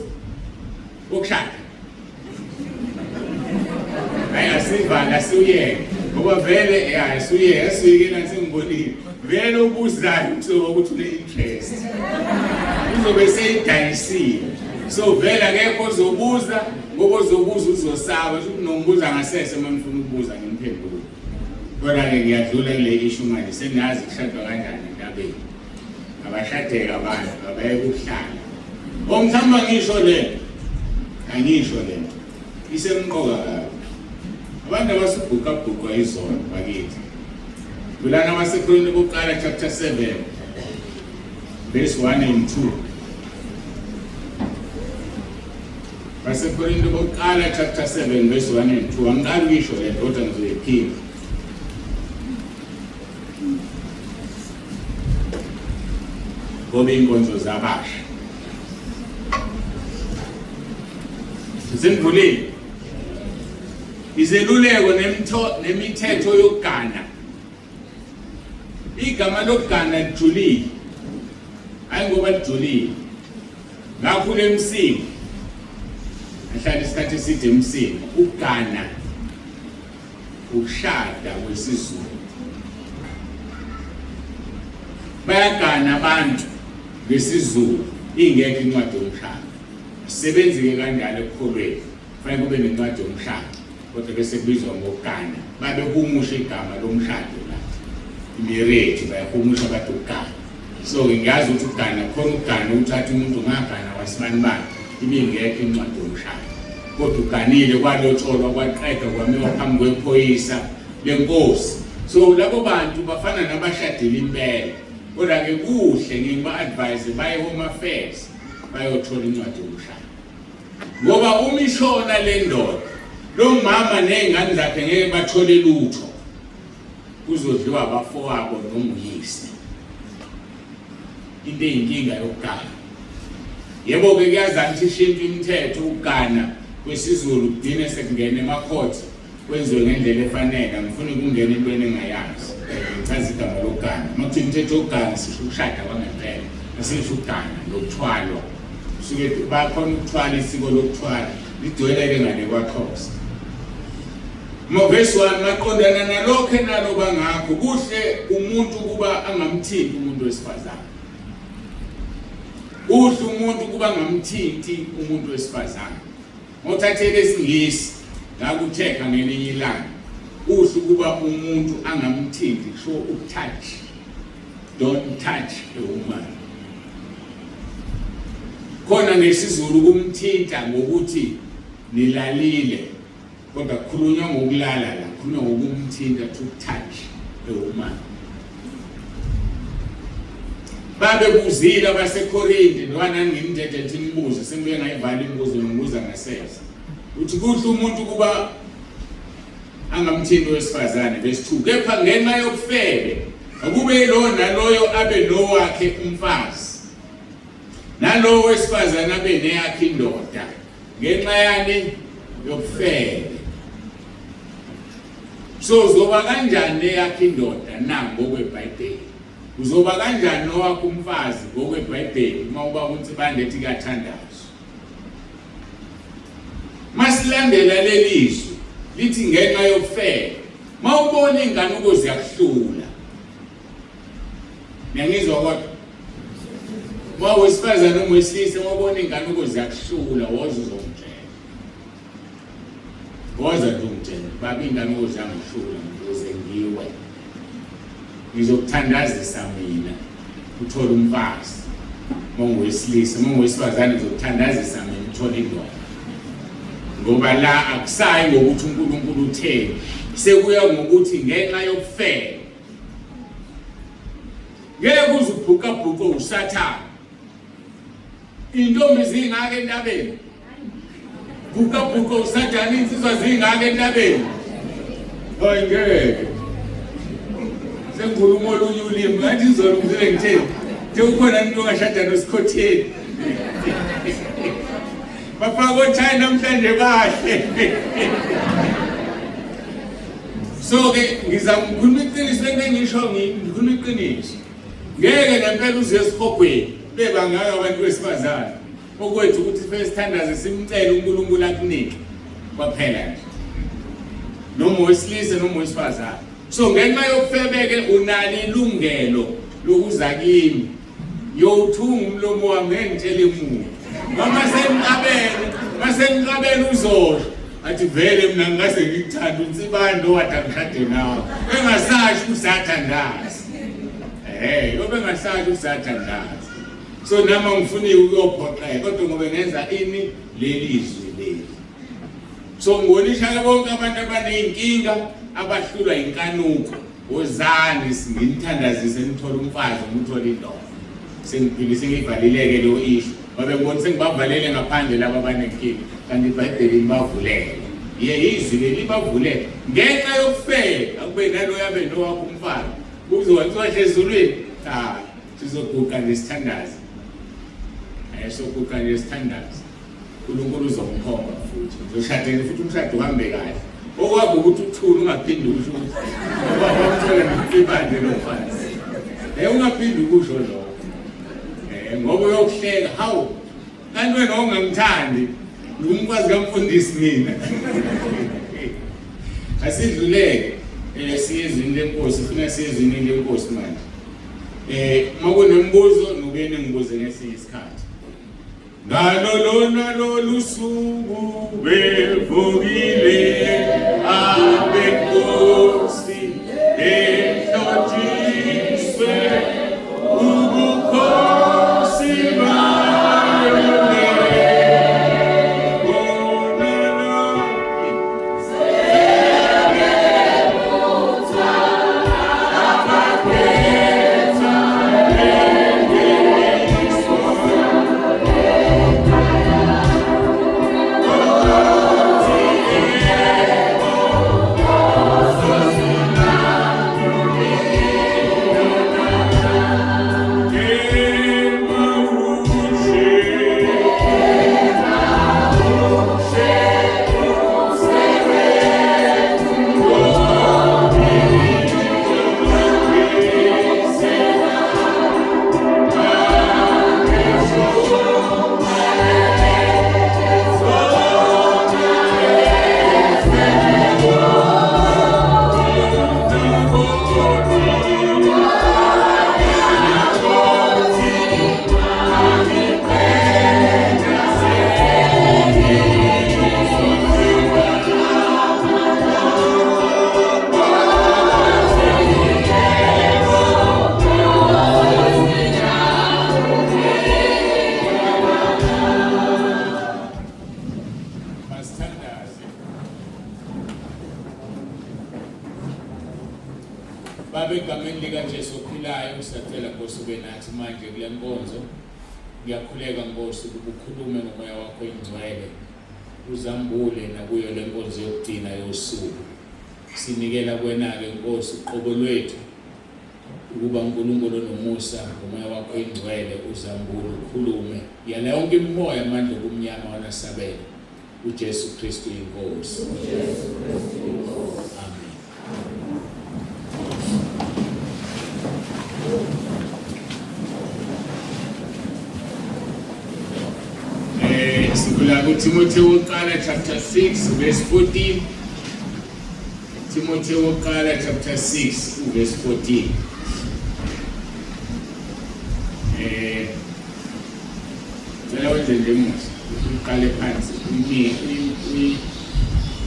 wokushada hayi asivala siye ngoba vele asuyeke asuyekela sengibonile vele ubuzayo kuzoba ukuthi une interest uzobe seyidayisile so vele akekho ozobuza ngoba ozobuza uzosaba ukuthi nombuza ngasese manifuna ukubuza ngemphendula kodwa ke ngiyadlula kule issue manje senazi kushadwa kanjani endabeni abashadeka abantu abayeke ukuhlala omthamba ngisho le angisho le isemqoka kabi abantu abasubhuka izolo bakithi kulana abaseKorinte bokuqala chapter 7 verse 1 and 2 abaseKorinte bokuqala chapter 7 verse 1 and 2 angiqali ngisho le kodwa ngizoyiphika ngoba inkonzo zabasha sendvulile izeluleko nemithetho yokugana igama lokugana lijulile hayi ngoba lijulile ngakhula emsini ahlala isikhathi eside emsini ukugana ukushada kwesizulu bayagana abantu ngesizulu ingekho incwadi yomshado sisebenzike kanjalo ekukholweni fanele kube nencwadi yomshado kodwa bese kubizwa ngokugana babe kumusha igama lomshado la marriage bayakumusha abantu ukugana so ngiyazi ukuthi ukugana khona ukugana uthatha umuntu ngagana wasibani bani ibingekho incwadi yomshado kodwa uganile kwalotsholwa kwaqedwa kwamiwa phambi kwephoyisa lenkosi so labo bantu bafana nabashadile impela kodwa ke kuhle ngiba-advise baye home affairs bayothola incwadi yomshado ngoba uma ishona le ndoda lo mama ney'ngane zakhe ngeke bathole lutho kuzodliwa abafowabo noma uyise into eyinkinga yokugana yebo-ke kuyazana ukuthi ishintshe imithetho ukugana kwesizulu kugcine sekungena emakhoti kwenziwe ngendlela efanele angifuni kungena entweni engayazi ngichaza igama lokugana makuthiwa imithetho yokugana sisho ukushada kwangempela asisho ukugana nokuthwalwa suke bakhona ukuthwala isiko lokuthwala lidweleke ngale kwaXhosa Verse 1 maqondana nalokho enalo bangakho kuhle umuntu kuba angamthinti umuntu wesifazane kuhle umuntu kuba angamthinti umuntu wesifazane ngothathele isingisi ngakutheka ngelinye ilanga kuhle kuba umuntu angamthinti show ukutouch don't touch a woman khona ngesizulu kumthinta ngokuthi nilalile kodwa kukhulunywa ngokulala la kukhulunywa ngokumthinta to touch woman babekuzile abaseKorinte nwana ngimthethe ethi imibuzo sengibuye ngayivala imibuzo ngibuza ngasese uthi kuhle umuntu kuba angamthinti owesifazane verse 2 kepha ngenxa yokufebe akube lo naloyo abe nowakhe umfazi nalowo wesifazane abe neyakhe indoda ngenxa yani yokufebe so uzoba kanjani neyakhe indoda nango kweBhayibheli uzoba kanjani nowakhe umfazi ngokweBhayibheli uma uba uthi bandethi kathandazo masilandela lelizwi lithi ngenxa yokufebe mawubona inganuko ziyakuhlula ngiyangizwa kodwa mawesifazane noma wesilisa mawubona inganuko ziyakuhlula woza uzomtshela woza uzomtshela baba inganuko ziyangihlula ukuze ngiwe ngizokuthandazisa mina uthola umfazi mongowesilisa mongowesifazane ngizokuthandazisa mina uthola indoda ngoba la akusayi ngokuthi uNkulunkulu utheni sekuya ngokuthi ngenxa yokufela ngeke uzubhuka usathana intombi zingaka entabeni bhuka usathana insizwa zingaka entabeni hayi ngeke sengikhuluma olunye ulimi ngathi izolo ngizele ngitheni kukhona umuntu ongashada noSikhotheni bafaka oThai namhlanje kahle so ke ngizamkhuluma iqiniso engisho ngikhuluma iqiniso ngeke ngempela uze esihogweni bebangaka abantu besifazane okwethu ukuthi first thandaze simcela uNkulunkulu akunike kwaphela nje noma wesilisa noma wesifazane so ngenxa yokufebeke unalo ilungelo lokuza kimi yothunga umlomo wami ngentshele umuntu masengiqabela uzolo athi vele mina ngase ngikuthanda uNsibando wathi angishade nawe engasashi usathandaza yobe ngasashi usathandaza so nama ngifuna ukuyophoqeka kodwa ngoba ngenza ini lelizwi leli so ngibonisha ke bonke abantu abaneyinkinga abahlulwa inkanuko wozani singithandazise nithola umfazi umthola indoda sengiphilise ngivalileke lo issue babe ngibona sengibavalele ngaphandle laba abanenkinga kanti iBhayibheli libavulele izwi lelibavulele ngenxa yokufela akube nalo yabe nowakho umfazi uzowenziwa ezulwini sizoguqa nesithandazi soguqa nesithandazi uNkulunkulu uzomkhomba futhi uzoshadela futhi umshado uhambe kahle okwabo ukuthi uthula ungaphindi usho ukuthi wamthola ngibande nomfazi ungaphindi ukusho lokho ngoba uyokuhleka hawu kanti wena ongangithandi ngumfazi kamfundisi mina asidluleke siyezwini lenkosi funa siyezwini lenkosi manje makunembuzo nokene ngibuze ngesinye isikhathi ngalolu suku bevukile abenkosi ehlotshiswe ubukhosi egameni likaJesu ophilayo siyacela Nkosi ube nathi manje kule nkonzo. Ngiyakhuleka Nkosi ukuba ukhulume ngomoya wakho oyingcwele uzambule nakuyo le nkonzo yokugcina yosuku. Sinikela kuwena-ke Nkosi uqobo lwethu ukuba uNkulunkulu nomusa ngomoya wakho oyingcwele uzambule ukhulume yala yonke imimoya amandla obumnyama wanasabela uJesu Kristu inkosi. Amen. Sikula kuTimothy wokuqala chapter 6 verse 14. Timothy wokuqala chapter 6 verse 14. Phela wenze nje musa uqale phansi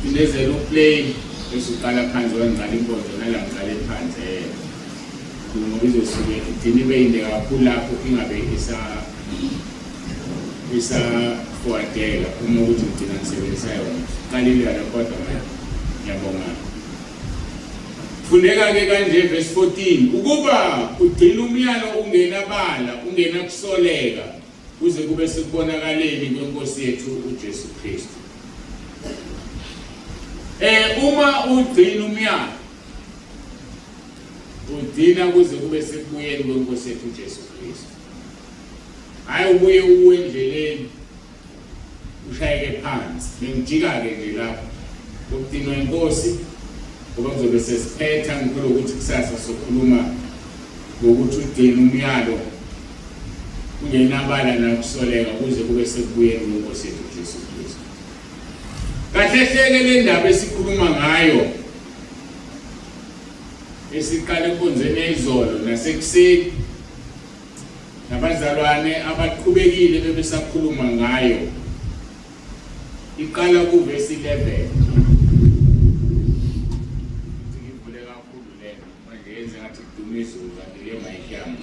inezelo play esuqala phansi wangqala inkonzo nala ngqale phansi ngoba izosuke idini beyinde kakhulu lapho ingabe isa forwardela uma ukuthi ngidina ngisebenzisa yona qalile la kodwa ngiyabonga. Fundeka-ke kanje verse 14 ukuba ugcina umyalo ungenabala ungenakusoleka kuze kube sekubonakaleni kwenkosi yethu uJesu Kristu. Uma ugcina umyalo udina kuze kube sekubuyeni kwenkosi yethu uJesu Kristu. Hayi ubuye uwendleleni ushayeke phansi. Ngijika-ke nje lapho ukudinwa inkosi ngoba kuzobe sesiphetha ngikho ukuthi kusasa sokhuluma ngokuthi ugcina umyalo ungenabala nakusoleka kuze kube sekubuyeni kwenkosi yethu uJesu Kristu. Kahle-hleke le ndaba esikhuluma ngayo esiqala enkonzweni eyizolo nasekuseni nabazalwane abaqhubekile bebesakhuluma ngayo iqala kuverse 11. Ngivule kakhulu lena manje yenze ngathi kudumiso ngale mic yami.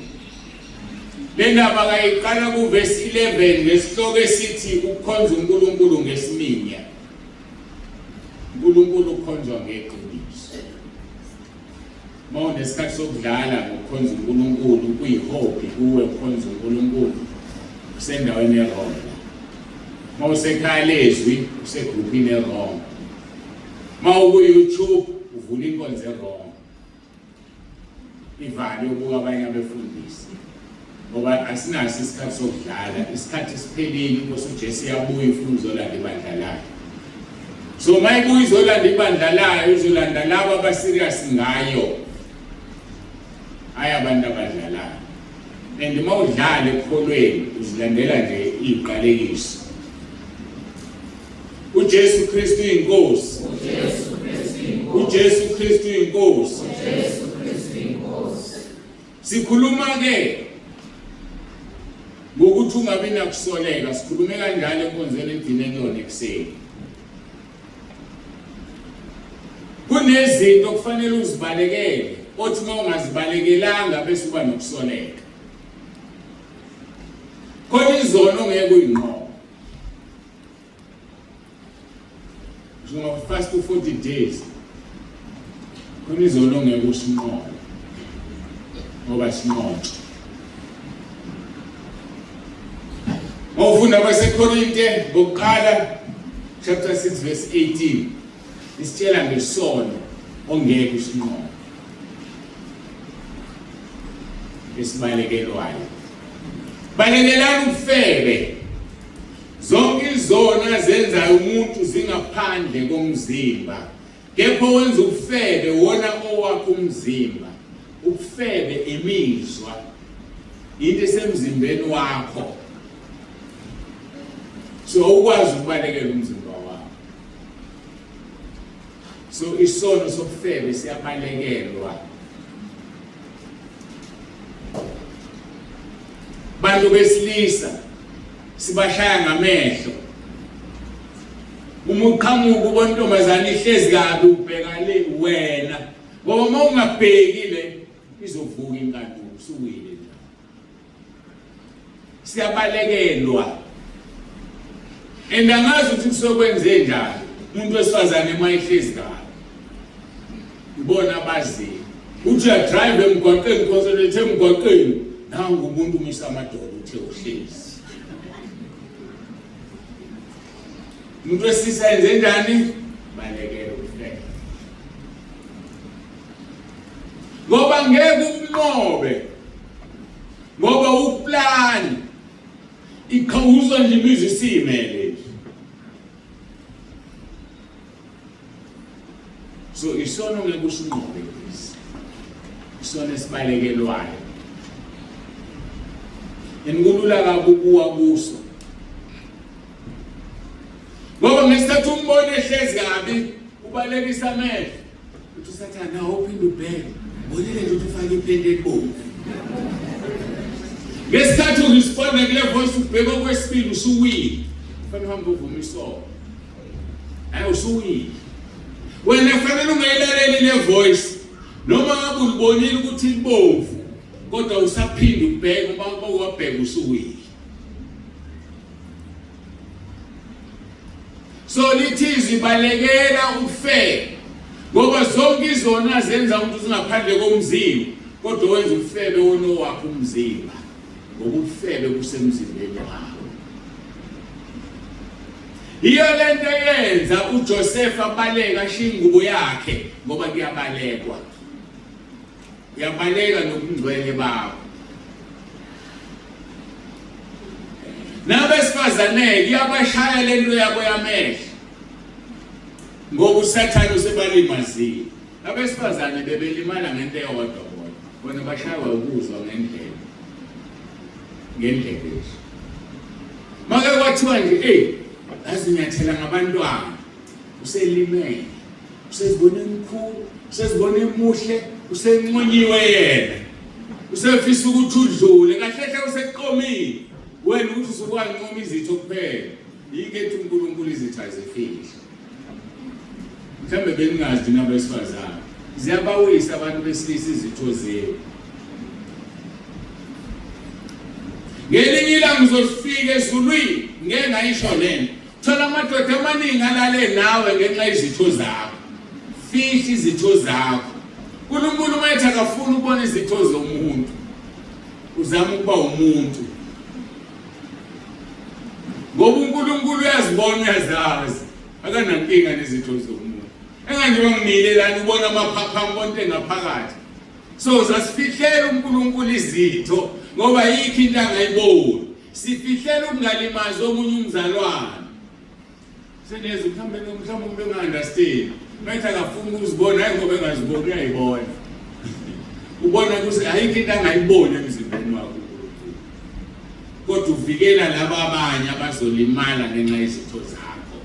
Le ndaba kayiqala kuverse 11 ngesihloko esithi ukukhonza uNkulunkulu ngesiminya. uNkulunkulu ukhonzwa ngeqiniso. Mawunesikhathi sokudlala ngokukhonza uNkulunkulu kuyihobi kuwe ukukhonza uNkulunkulu usendaweni errong. Mawusekhaya lezwi usegroupini errong. Mawu-YouTube uvula inkonzo errong. Ivale ukuba abanye abefundisi. Ngoba asinaso isikhathi sokudlala, isikhathi esiphelile inkosi uJesu yabuya ifuna uzolanda ibandla layo. So mayibuya izolanda ibandla layo izolanda labo abaserious ngayo. Hayi abantu abadlalayo. And mawudlala ekholweni uzilandela nje iqalekiso. uJesu Kristu inkosi. uJesu Kristu inkosi. Sikhuluma-ke ngokuthi ungabi nakusoleka, sikhulume kanjalo enkonzweni edineni yona ekuseni. Kunezinto kufanele uzibalekele, othi uma ungazibalekelanga bese uba nokusoleka. Khona izono ngeke uyinqobe. Njengoba fast 40 days. Khona izono ngeke usinqobe. Ngoba sinqobe. Mawufunda baseKorinte bokuqala chapter 6 verse 18 isitshela ngesono ongeke usinqobe esibalekelwayo. Balekelana ubufebe. Zonke izona zenzayo umuntu zingaphandle komzimba. Kepha wenza ubufebe wona owakho umzimba. Ubufebe imizwa into esemzimbeni wakho. So ukwazi ukubalekela umzimba wakho. So isono sobufebe siyabalekelwa. Bantu besilisa sibashaya ngamehlo. Uma uqhamuka ubona intombazane ihlezi kabi ubheka le wena. Ngoba uma ungabhekile izovuka inkantolo usuwile nje. Siyabalekelwa. Endangazi ukuthi kusokwenze njani umuntu wesifazane emayihlezi kabi. Ubona abazi uthi drive emgwaqeni concentrate emgwaqeni nangu umuntu umisa amadoda uthe uhlezi umuntu wesisenze njani balekela ukufeka ngoba ngeke ukunqobe ngoba uplan ikhawuza nje bizisime so isono ngeke usinqobe lesi isona esibalekelwayo enkulula kabukuwa kuso ngoba ngesikhathi umbone ehlezi kabi ubalekisa amehlo uthi Sathane awuphinde ubheke bonile nje ufake iphende ebomvu ngesikhathi uresponde kule voice ubheka kwesibili usuwile kufanele uhambe uvume isono hayi usuwile wena kufanele ungayilaleli le voice noma ngabe ulibonile ukuthi libomvu kodwa usaphinde ubheke ngoba uwabheka usuwile so lithi zibalekela ufebe ngoba zonke izona zenza umuntu singaphandle komzimba kodwa wenza ufebe wona wakho umzimba ngoba ufebe kusemzimbeni wakho iyo lento yenza uJoseph abaleka ashiya ingubo yakhe ngoba kuyabalekwa uyabaleka nobungcwele bakho nabesifazane kuyabashaya lento yabo yamehlo ngoba uSathane usebalimazile abesifazane bebelimala ngento eyodwa bona bashaywa ukuzwa ngendlela make kwathiwa nje azinyathela ngabantwana uselimele usezibone mkhulu usezibone emuhle usenqonyiwe yena usefisa ukuthi udlule kahle kahle usekuqomile wena uthi usukwanqoma izitho kuphela yike uNkulunkulu izitho azifihli mhlambe beningazi nabesifazane ziyabawisa abantu besilisa izitho zabo ngelinye ilanga uzofika ezulwini ngeke ngayisho lento thola amadoda amaningi alale nawe ngenxa yezitho zakho fihla izitho zakho uNkulunkulu mayethi akafuna ubona izitho zomuntu uzama ukuba umuntu ngoba uNkulunkulu uyazibona uyazazi akanankinga nezitho zomuntu enganje bangimile lana ubona amaphapha konke ngaphakathi so zasifihlela uNkulunkulu izitho ngoba yikho into angayiboni sifihlela ukungalimazi omunye umzalwane seneze mhlambe umuntu enga-understand mayethi akafuna ukuzibona hayi ngoba engaziboni uyayibona ubona ukuthi ayikho into angayiboni emzimbeni wakho kodwa uvikela laba abanye abazolimala ngenxa yezitho zakho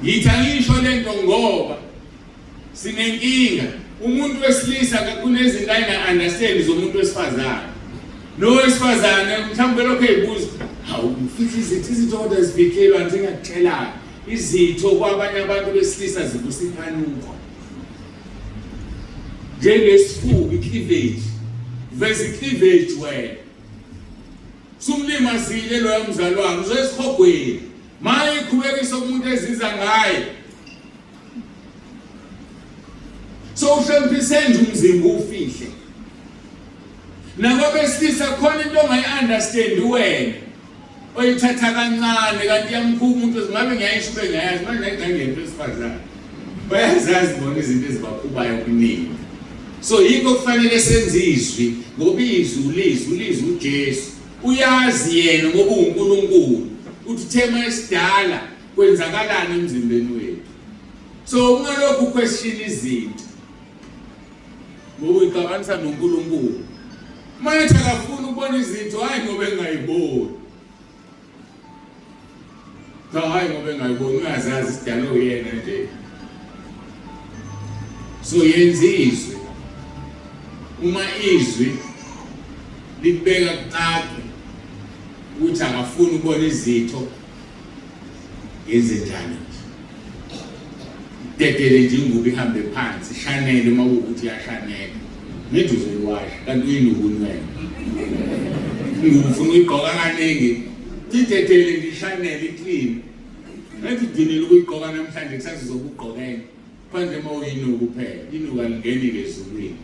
yithi angisho lento ngoba sinenkinga umuntu wesilisa kunezinto ayinga-understand zomuntu wesifazane nowesifazane mhlawumbe lokho eyibuza hawu mfihla izitho kodwa zivikelwa njengakuthelayo izitho kwabanye abantu besilisa zivusa impanuko njengesifuba i-cleavage veza i-cleavage wena sumlimazile loyo mzalwane uzoyesihogweni maye iqhubekisa umuntu eziza ngaye so uhloniphise nje umzimba ufihle nakobesilisa khona into ongayi-understand wena oyithatha kancane kanti yamkhulu umuntu ezingabe ngiyayisho ube ngayazi manje ngangento esifazane bayazazi bona izinto ezibakhubayo kuningi so yikho kufanele senze izwi ngoba ulizwi uJesu uyazi yena ngoba uNkulunkulu uthi thema esidala kwenzakalani emzimbeni wethu so ungalokhu question izinto ngoba uyiqabanisa noNkulunkulu mayethi akafuna ukubona izinto hayi ngoba engayiboni hayi ngoba engayiboni uyazazi isidala uyena nje so yenza izwi uma izwi libeka kuqaqe ukuthi akafuna ukubona izitho yenze njani dedele nje ingubo ihambe phansi shanele uma ukuthi yashanela ngithi uzoyiwasha kanti uyinubunwele ingubo ufuna uyigqoka kaningi tidedele ngishanele iclean ngathi udinile ukuyigqoka namhlanje kusathi uzokugqokela phandle uma uyinuka kuphela inuka lingeni ezulwini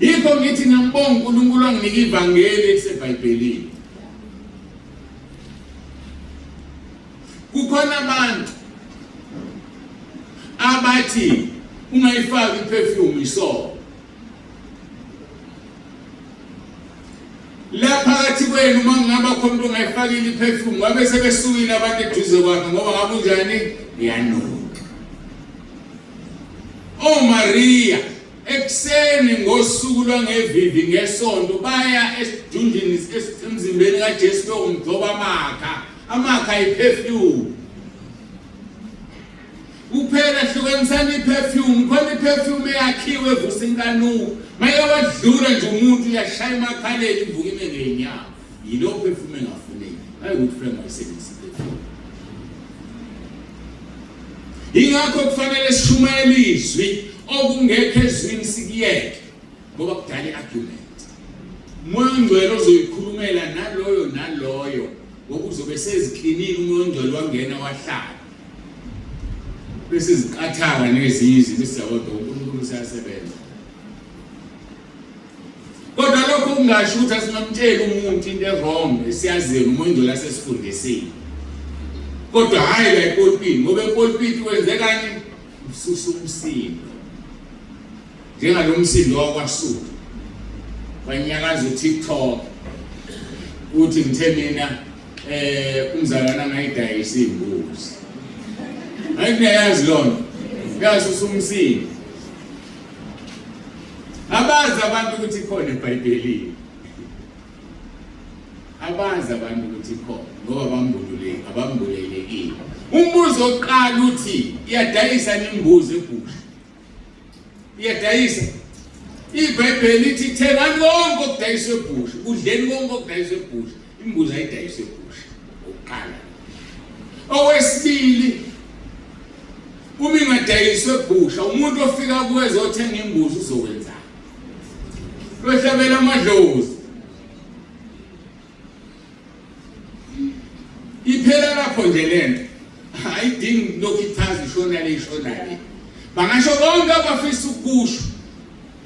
yikho ngithi ngiyambonga uNkulunkulu anginike ivangeli eliseBhayibhelini kukhona abantu abathi ungayifaki iperfume iso la phakathi kwenu uma ngaba khona umuntu ongayifakile iperfume ngabe sebesukile abantu eduze kwakhe ngoba ngabe unjani iyanuka Maria ekseni ngosuku lwangevivi ngesonto baya esidunjini emzimbeni kaJesu umgcoba amakha iperfume uphela hlukanisana iperfume khona iperfume yakhiwe evusa inkanuko maye wadlula nje umuntu uyashaya emakhaleni ivuka ime ngenyama yilo perfume engafuneki hayi ukuthi friend ayisebenzise perfume ingakho kufanele sishumayele izwi okungekho ezwini sikiyeke ngoba kudala iargument umoya ongcwele ozoyikhulumela naloyo ngoba uzobe seziklinile umoya ongcwele wangena wahlala bese zikathaka nezinye izinto sizabona uNkulunkulu siyasebenza kodwa lokho kungasho ukuthi asingamtshela umuntu into ewrong esiyazeni umoya ongcwele asesifundisile kodwa hayi la epulpini ngoba epulpini wenzekani ususa umsindo njengalo msindo wakwaSuthu banyakaza uTikTok uthi ngithe mina umzalwana ngayidayisa imbuzi ayikuyazi lona yasusa umsindo abazi abantu ukuthi ikhona eBhayibhelini abazi abantu ukuthi ikhona ngoba abambulelekile umbuzo oqala uthi iyadayisa imbuzi ebusha iyadayisa iBhayibheli ithi thengani konke okudayiswe ebusha udleni konke okudayiswe ebusha imbuzi ayidayiswe ebusha oqala owesibili uma ingadayiswe ebusha umuntu ofika kuwe ezothenga imbuzi uzokwenza lohlabela amadlozi iphela lapho nje lento ayidingi lokhu ithazi ishonale bangasho bonke abafisa ukusho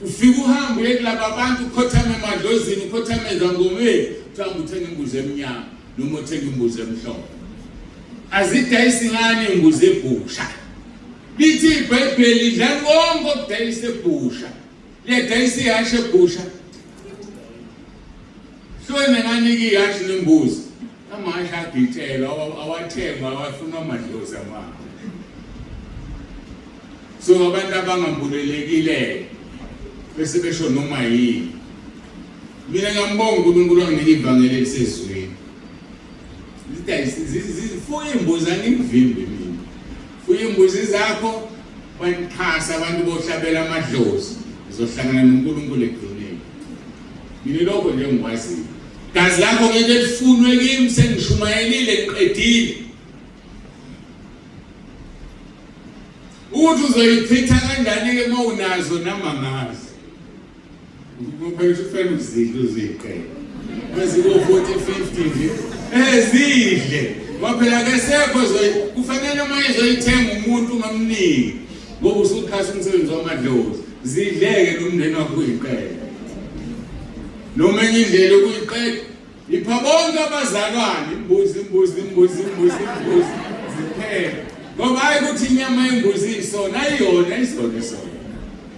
ufika uhambe uye kulaba abantu ukhothame emadlozini ukhothame ezangomeni uthamba uthenga imbuzi emnyama noma uthenga imbuzi emhlophe azidayisi ngani imbuzi ebusha lithi iBhayibheli idla konke okudayisa ebusha liyadayisa ihashe ebusha hlwene nganike ihashe nembuzi amahashe agithelwa awathenga awafuna amadlozi amanga so abantu abangambulelekile bese besho noma yini mina ngiyambonga uNkulunkulu anginike ivangeli elisezweni zifuye imbuzi angimvimbi mina fuye imbuzi zakho wanixhasa abantu bohlabela amadlozi uzohlangana noNkulunkulu ekugcineni mina lokho nje ngikwaziyo gazi lakho ngeke lifunwe kimi sengishumayelile ngiqedile uthi uzoyichitha kanjani ke mawunazo namangazi ngoba ufuna uzidle uziqede maziko 40 50 nje zidle waphela ke sekho kufanele uma izoyithenga umuntu ungamniki ngoba usukhasa umsebenzi wamadlozi zidleke nomndeni wakho uyiqede noma enye indlela ukuyiqeda ipha bonke abazalwane imbuzi ziphela ngoba hayi ukuthi inyama yembuzi isona ayiyona isona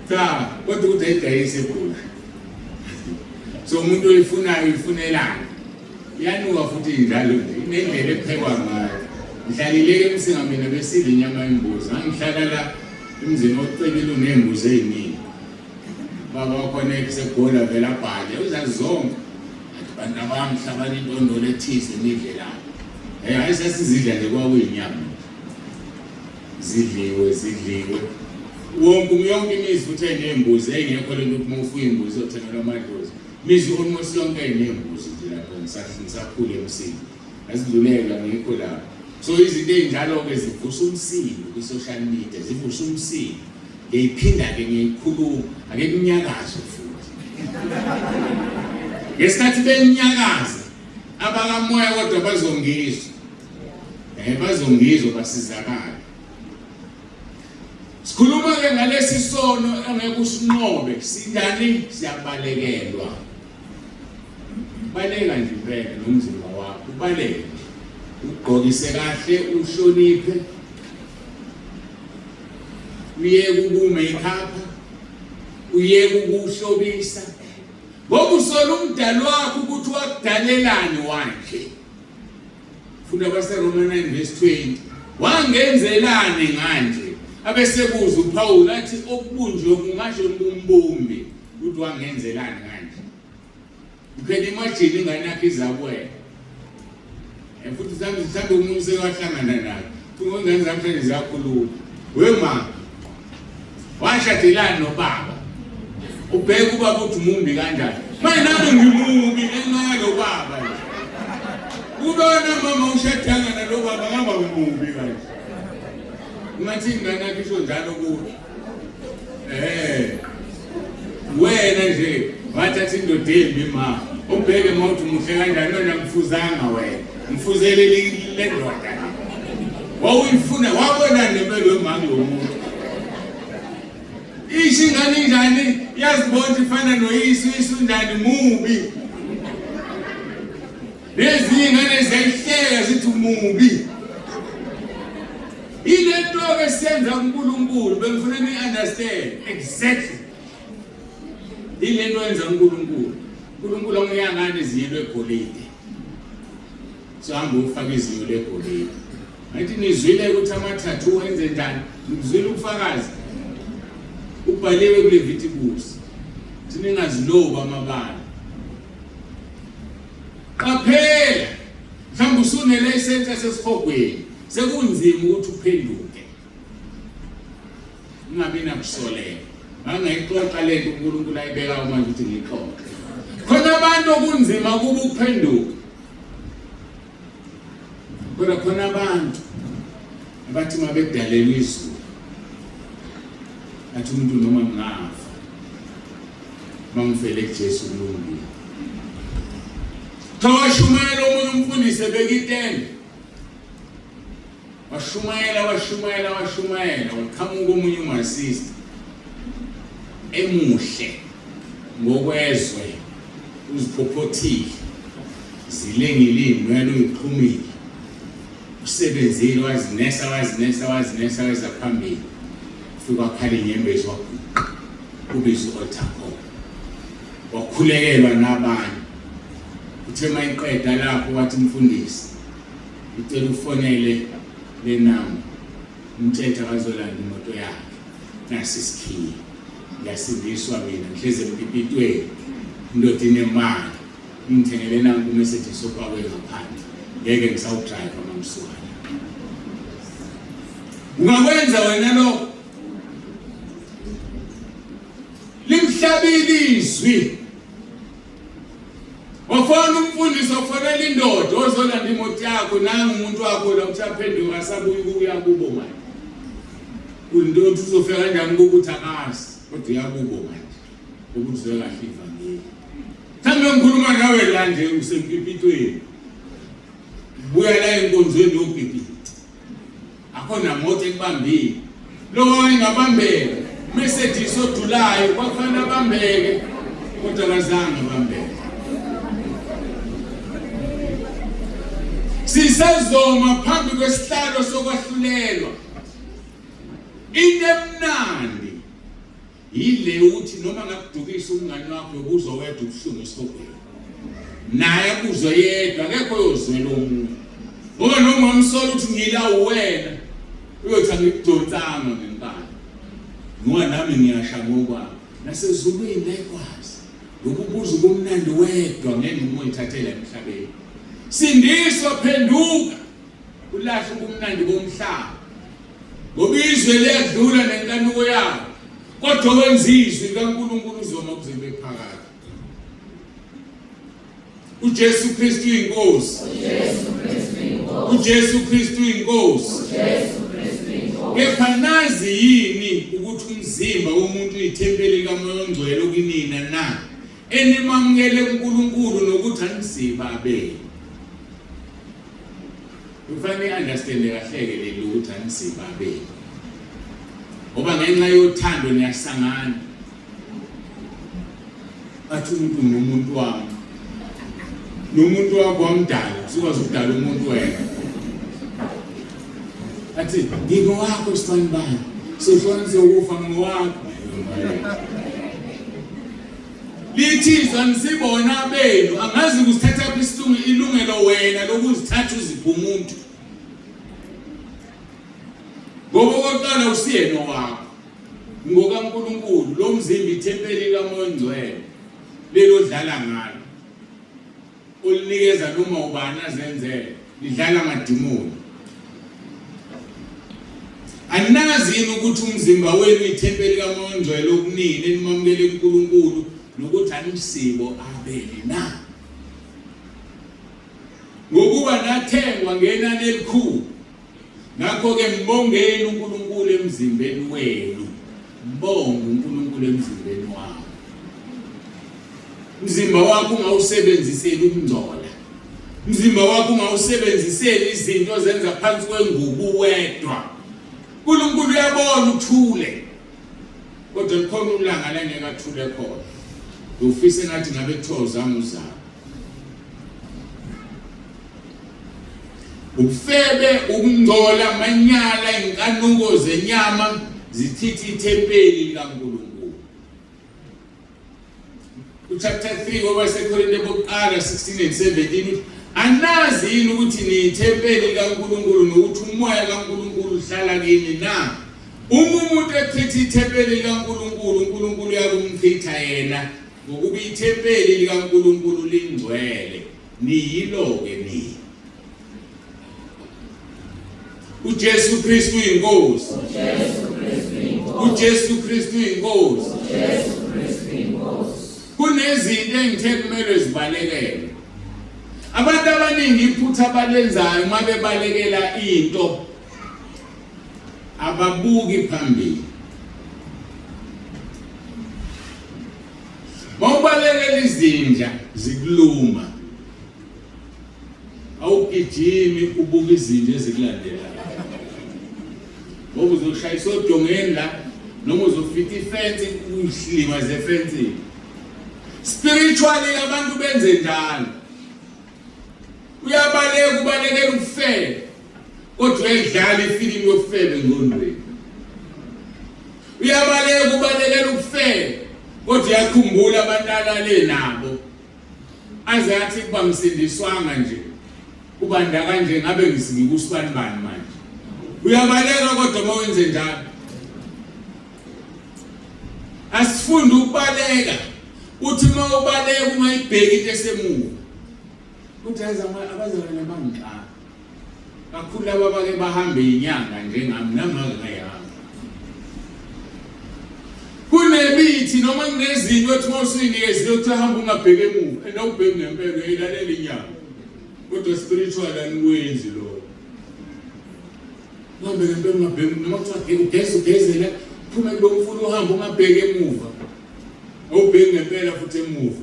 cha kodwa ukuthi ayidayise ebusha so umuntu oyifunayo uyifunelana iyanuka futhi njalo nje inendlela ephekwa ngayo ngihlalile emsingamene besidla inyama yembuzi ngihlala la emzini ocelile unembuzi eziningi baba wakhona esegola vela bhale uzazonke abantu abamhlabana intondo lethize nidlelana hayi sesizidla nje kwakuyinyama zidliwe wonke imizi futhi enembuzi engekho lento ukuthi mawufuya imbuzi othengelwa amadlozi mizi almost yonke enembuzi nje lapho ngisakhula emsini asidlulela ngikho lapho so izinto ezinjalo ke zivusa umsindo ku social media zivusa umsindo ngiyiphinda ke ngiyikhuluma ake kunyakazo futhi ngesikhathi benyakaza abakamoya kodwa bazongizwa. Bazongizwa basizakala. Sikhuluma ke ngalesi sono engeke usinqobe, sindani siyabalekelwa. Baleka nje impela nomzimba wakho, ubaleke. Ugqokise kahle, uhloniphe. Uyeke ukumake-up, uyeke ukuhlobisa. Ngoba usola umdali wakho ukuthi wakudalelani wanje. Funda baseRoma 9:20. Wangenzelani nganje? Abesekuza uPaul athi okubunjwe kungasho umbumbi ukuthi wangenzelani kanje. Uphela imagine ingane yakhe izakwela. Futhi mhlawumbe umuntu sewahlangana naye. Kungenzeka zamhlanje ziyakhuluma. Wema washadelana nobaba. Ubheka ubaba uthi umumbi kanjani. Manje nami ngimumbi engalo baba. Ubona mama ushadangana lo baba ngaba umumbi kanje. Ungathi ingane yakhe isho njalo kuwe. Wena nje wathatha indoda embi ma. Ubheke mawuthi muhle kanjani wena ngifuzanga wena. Ngifuzele le ndoda. Wawuyifuna wabona nempilo yemali yomuntu. Ishingane njani yazibona ifana noyisu isundani mubi. Lezi ingane ziyahleka zithi umubi. Ilento esenza uNkulunkulu bengifuna ni understand exactly. Ilento yenza uNkulunkulu. uNkulunkulu ongiyangane ziyelwe egolide. Sihamba ufaka izinyo legolide. Ngathi nizwile ukuthi amathathu wenze njani? Nizwile ubufakazi. Ubhaliwe kuLeviticus. Thina ningaziloba amabala. Qaphela. Mhlawumbe usunele isensa sesihogweni. Sekunzima ukuthi uphenduke. Ungabi nakusolela. Angayixoxa lento uNkulunkulu ayibeka manje ukuthi ngixoxe. Khona abantu okunzima kuba ukuphenduka. Kodwa khona abantu abathi mabedalelwe izulu. Athi umuntu noma ngafa. Mangivele kuJesu kulungile. Thawashumayela omunye umfundisi ebekitende. Washumayela. Waqhamuka omunye umasista. Emuhle ngokwezwe uziphophotile. Zilengile wena uyiqhumile. Usebenzile wazinesa weza phambili. Ufika wakhala inyembezi wakho. Kubiza uOthakho. Wakhulekelwa nabanye. Uthe mayiqeda lapho wathi umfundisi. Ucela ufonele lenamba. Umthetho akazolanda imoto yakhe. Nasi isikhiye. Ngasindiswa mina ngihleze empipitweni. Indoda inemali. Ngithengele nanku message sokwawe ngaphandle. Ngeke ngisawudrive amamswana. Ungakwenza wena lo. Limhlabile izwi. Wafona umfundisi wafonela indoda ozolanda imoto yakho nangu umuntu wakho la uthaphenduka asabuya ukuya kubo manje. Kunto uzofika kanjani ukuthi akazi kodwa uyakubo manje. Ukuthi uzekahle ivangeli. Thambe ngikhuluma nawe la nje usempipitweni. Buya la enkonzweni yobhibhidi. Akhona moto ekubambile. Lo engabambeka. Message isodulayo kwafanele bambeke kodwa kazange bambeke. Sisazoma phambi kwesihlalo sokwahlulelwa. Into emnandi yile uthi noma ngakudukisa umngane wakho yokuzwa wedwa ubuhlungu esihogweni. Naye kuzwa yedwa akekho yozwela umuntu. Ngoba noma umsola uthi ngila uwena uyothi angikudonsanga ngenkani. Ngoba nami ngiyasha ngokwami. Nasezulwini likwazi. Ngokubuza kumnandi wedwa ngeke umoyithathela emhlabeni. Sindiswa phenduka. Ulahle kumnandi bomhlaba. Ngoba izwe liyadlula nenkanuko yakho. Kodwa wenza izwi kaNkulunkulu uzoma kuzibe phakathi. uJesu Kristu inkosi. uJesu Kristu inkosi. Kepha nazi yini ukuthi umzimba womuntu uyithempeli likaMoya oNgcwele okunina na enimamukele uNkulunkulu nokuthi anisibabe. Kufanele understand kahle ke le ukuthi anisibabe. Ngoba ngenxa yothando niyasangana. Athi umuntu nomuntu wami. Nomuntu wakho wamdala, sikwazi ukudala umuntu wena. Athi ngiko wakho sifanibani. Sohlonze ukufa ngowakho. Lithizwa nisibona benu angazi kusithatha ilungelo wena lokuzithatha uzipha umuntu. Ngoba okokuqala usiyena wakho. NgokaNkulunkulu lo mzimba ithempeli kaMoya Ongcwele lelo dlala ngalo. Ulinikeza noma ubani azenzele lidlala amadimoni. Aninazi ukuthi umzimba wenu ithempeli kaMoya Ongcwele okunini enimamukele uNkulunkulu nokuthi anisiko abele na. Ngokuba nathengwa ngenani elikhulu. Ngakho ke mbongeni uNkulunkulu emzimbeni wenu. Mbonge uNkulunkulu emzimbeni wakho. Umzimba wakho ungawusebenziseli ukungcola. Umzimba wakho ungawusebenziseli izinto zenza phansi kwengubo wedwa. uNkulunkulu uyabona uthule. Kodwa likhona ulanga la ngeke athule khona. Ufise ngathi ngabe thoza nguzalo. Ubufebe, ukungcola, amanyala, inkanuko zenyama zithithi ithempeli likaNkulunkulu. Chapter 3 verse 16 and 17 anazi yini ukuthi ni ithempeli likaNkulunkulu nokuthi umoya kaNkulunkulu uhlala kini na. Umuntu ethithi ithempeli likaNkulunkulu uNkulunkulu uyakumchitha yena ngokuba ithempeli likaNkulunkulu lingcwele. Niyilo ke ni. uJesu Kristu inkosi. uJesu Kristu inkosi. Kunezinto engithe kumele zibalekele. Abantu abaningi iphutha abalenzayo uma bebalekela into ababuki phambili. Mawubalekela izinja zikuluma. Awugijimi ubuka izinja ezikulandelayo. Ngoba uzoshayisa odongeni la noma uzofita ifence uhlima zefence. Spiritually abantu benze njalo. Uyabaleka ubalekela ukufela. Kodwa uyadlala ifilimu yokufela engqondweni. Uyabaleka ubalekela ukufela. Kodwa uyakhumbula abantwana le nabo. Azathi kuba msindiswanga nje. Kubanda kanje ngabe ngisingikusibani bani manje. Uyabaleka kodwa mawenze njalo. Asifunde ukubaleka. Uthi uma ubaleka ungayibheki into esemuva. Uthi abazalwane bangixaka. Kakhulu laba bake bahambe inyanga njengami nami ngayihamba. Kunebithi noma kunezinto ethi mawusinikeze uthi hamba ungabheke emuva. Enawubheki ngempela uyilalela inyanga. Kodwa spiritual anikwenzi lo. Noma ngempela ungabheki noma kuthiwa ugezela phuma kulo mfuno uhamba ungabheke emuva. Awubheki ngempela futhi emuva.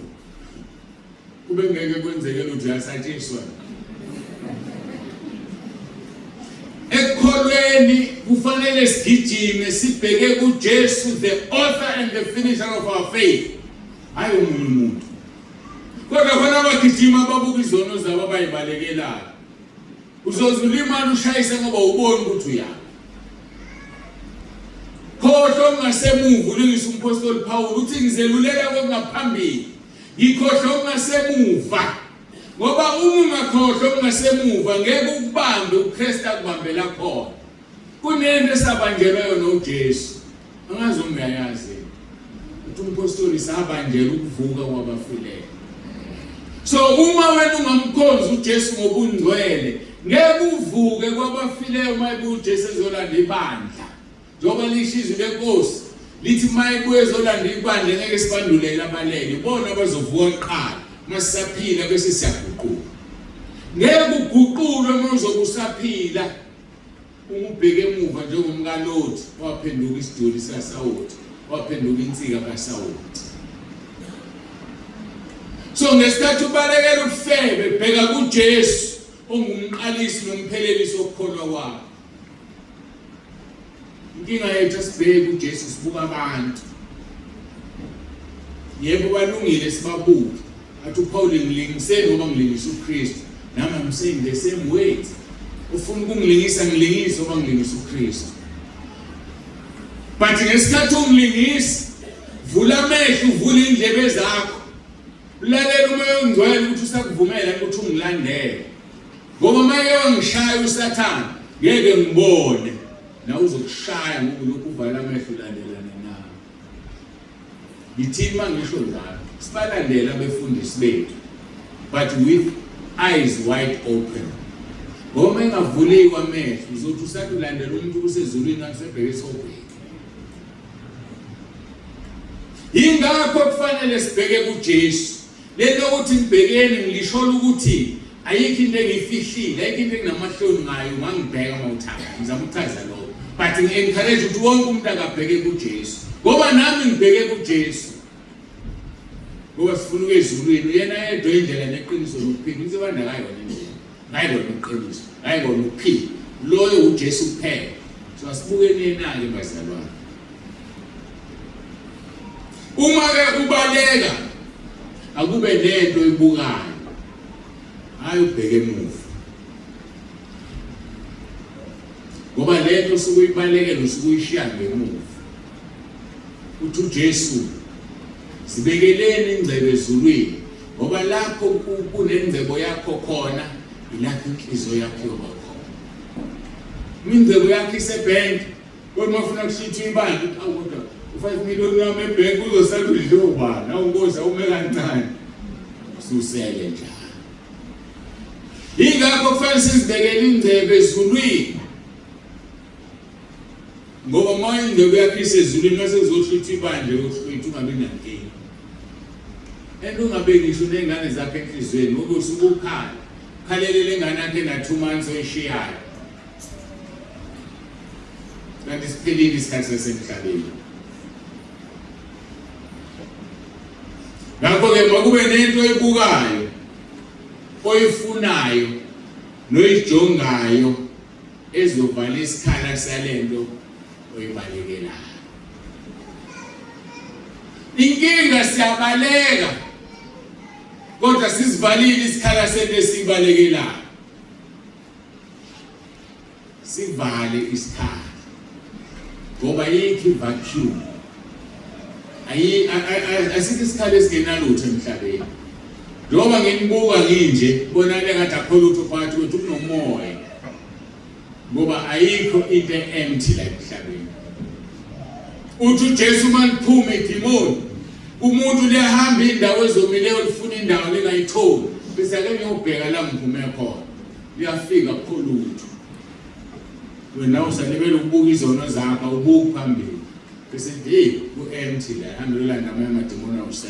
Kube ngeke kwenzeke ukuthi uyasatshiswa. Ekholweni kufanele sigijime sibheke kuJesu the author and the finisher of our faith. Hayi umuntu. Kodwa khona abagijima ababuka izono zabo abayibalekelayo. Uzozulima ushayise ngoba uboni ukuthi uya. Khohlo ungasemuva ulingisa umpostoli Paul uthi ngizeluleka kongaphambili. Ngikhohlo ungasemuva. Ngoba uma ungakhohlo ungasemuva ngeke ukubambe uKristu akubambela khona. Kunento esabanjelwa yona uJesu. Angazi ungayazi. Uthi umpostoli sabanjela ukuvuka kwabafileyo. So uma wena ungamkhonza uJesu ngobungcwele ngeke uvuke kwabafileyo uma uJesu ezolanda ibandla. Njoba lishizwe lenkosi lithi mayibuye ezolanda ibandla ngeke sibandulele abalele bona bazovuka kuqala masisaphila bese siyaguquka. Ngeke uguqulwe uma uzobusaphila ubheke emuva njengomkaLothi waphenduka isiduli sikaSawuli waphenduka insika kaSawuli. So ngesikhathi ubalekela ukufebe bheka kuJesu ongumqalisi nomphelelisi wokukholwa kwakho. Inkinga yethu asibheke uJesu sibuka abantu. Yebo balungile sibabuke. Athi uPaul ngilingise ngoba ngilingisa uKristu. Nami I'm saying the same words. Ufuna ukungilingisa ngilingise ngoba ngilingisa uKristu. But ngesikhathi ungilingisa, vula amehlo, uvula indlebe zakho. Ulalela umoya ongcwele ukuthi usakuvumela ukuthi ungilandele. Ngoba maye ngishaya uSathane, ngeke ngibone. Na uzokushaya ngokulokhu uvala amehlo ulandelana nawe. Ngithini mangisho njalo? Sibalandela abefundisi bethu, but with eyes wide open. Ngoba engavuleki amehlo uzothi usathi ulandela umuntu kusezulwini akusebheke esogwini. Ingakho kufanele sibheke kuJesu. Lento ukuthi ngibhekeni ngilishola ukuthi ayikho into engifihlile, ayikho into enginamahloni ngayo mangibheka mawuthanda. Ngizama ukuchaza lokho. But ngi-encourage ukuthi wonke umuntu akabheke kuJesu. Ngoba nami ngibheke kuJesu. Ngoba sifuna ukuya ezulwini, yena yedwa indlela neqiniso nokuphila. Ngizobanda kayona indlela. Ngayibona iqiniso, ngayibona ukuphila. Loyo uJesu kuphela. So asibukeni yena-ke bazalwane. Uma-ke ubaleka, akube nento oyibukayo. Hayi ubheke emuva. Ngoba lento usuke uyibalekela usuke uyishiya ngemuva. Uthi uJesu sibekeleni ingcebo ezulwini ngoba lapho kunengcebo yakho khona ilapho inhliziyo yakho yoba khona. Ingcebo yakho isebhenki kodwa ufuna ukushitha ibandla awukodwa u5 million yami ebhenki uzosala udloba na ungoza ume kancane susele njalo. Ingakho kufanele sizibekele ingcebo ezulwini. Ngoba manje ingcebo yakho isezulwini mase uzoshitha ibandla yokuhlwitha ungabe nankinga. Ungabe ngisho nengane zakhe enhlizweni ngoba usuke ukhala. Khalelele ingane yakhe na 2 months oyishiyayo. Kanti siphelile isikhathi sasemhlabeni. Ngakho-ke makube nento oyibukayo, oyifunayo, noyijongayo ezovala isikhala salento oyibalekelayo. Inkinga siyabaleka kodwa sizivalile isikhala sento esibalekelayo. Sivale isikhala ngoba yikho vacuum. Asikho isikhala esingenalutho emhlabeni. Ngoba nginibuka nginje bonale ngathi akho lutho phakathi kwethu kunomoya. Ngoba ayikho into empty la emhlabeni. Uthi uJesu maniphume idimoni, umuntu liyahamba indawo ezomileyo lifuna indawo lingayitholi. Bese ake ngiyobheka la ngiphume khona. Liyafika khulutho. Wena usanibela ukubuka izono zakho ubuka phambili. Bese hey ku-empty la hambela namadimoni awu7.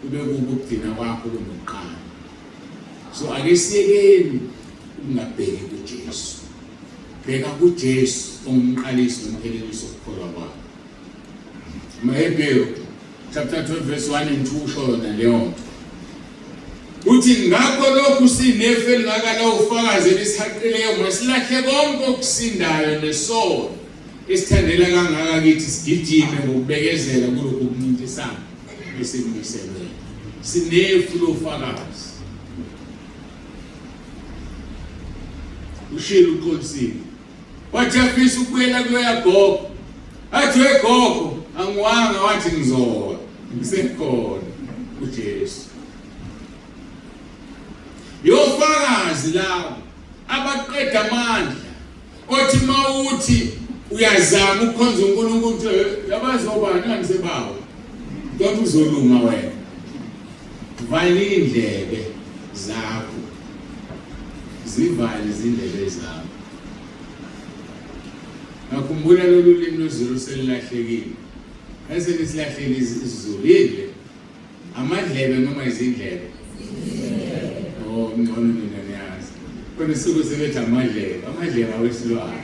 Kube ukugcina kwakho lokuqala. So ake siyekeni ukungabheki kuJesu. Bheka kuJesu ongumqalisi nomphelelisi wokukholwa kwakho. Mahebheru chapter 12 verse 1 and 2 usho yona leyo nto. Uthi ngakho lokhu sinefe lingakala ufakazi lesihaqileyo masilahle konke okusindayo nesono esithandela kangaka kithi sigijime ngokubekezela kulokhu kuncintisana esimbiselwe. Sinefu lofakazi. Ushilo uqolisile. Wathi afisa ukubuyela kuyagogo. Athi wegogo angiwanga wathi ngizowa. Ngisekhona uJesu. Yofakazi lawo abaqeda amandla othi mawuthi uyazama ukukhonza uNkulunkulu yabazobani ngisebawo kodwa uzolunga wena. Vala indlebe zakho, zivale izindlebe zakho. Ngakhumbula lolu limi lwezulu selilahlekile. Bese lesilahlekile izulile amadlebe noma izindlebe. Oh ngcono mina niyazi. Kone suku sebethi amadlebe awesilwane.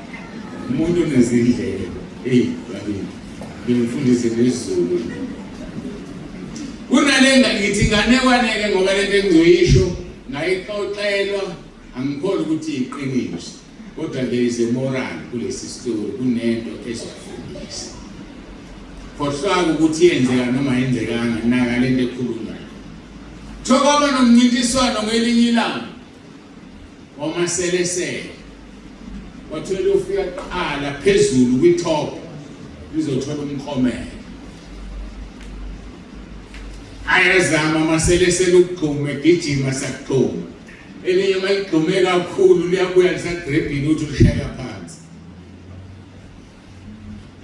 Umuntu onezindlebe. Hey babi. Ngimfundise lezulu. Kunalenga ngithi ngane kwaneke ngoba lento engizoyisho ngayixoxelwa angikholwa ukuthi iqiniso, kodwa there is a moral kulesi story, kunento ezofundisa. Khohlwa ukuthi yenzeka noma yenzekanga naka lento ekhulunywayo. Thokoba nomncintiswano ngelinye ilanga wamaselesele. Wathola ufika qala phezulu kwi-top uzothola umkhomelo. Ayazama amaselesele ukugquma egijima sakugquma. Elinye mayigqume kakhulu liyabuya lisagrebhini uthi lishaya phansi.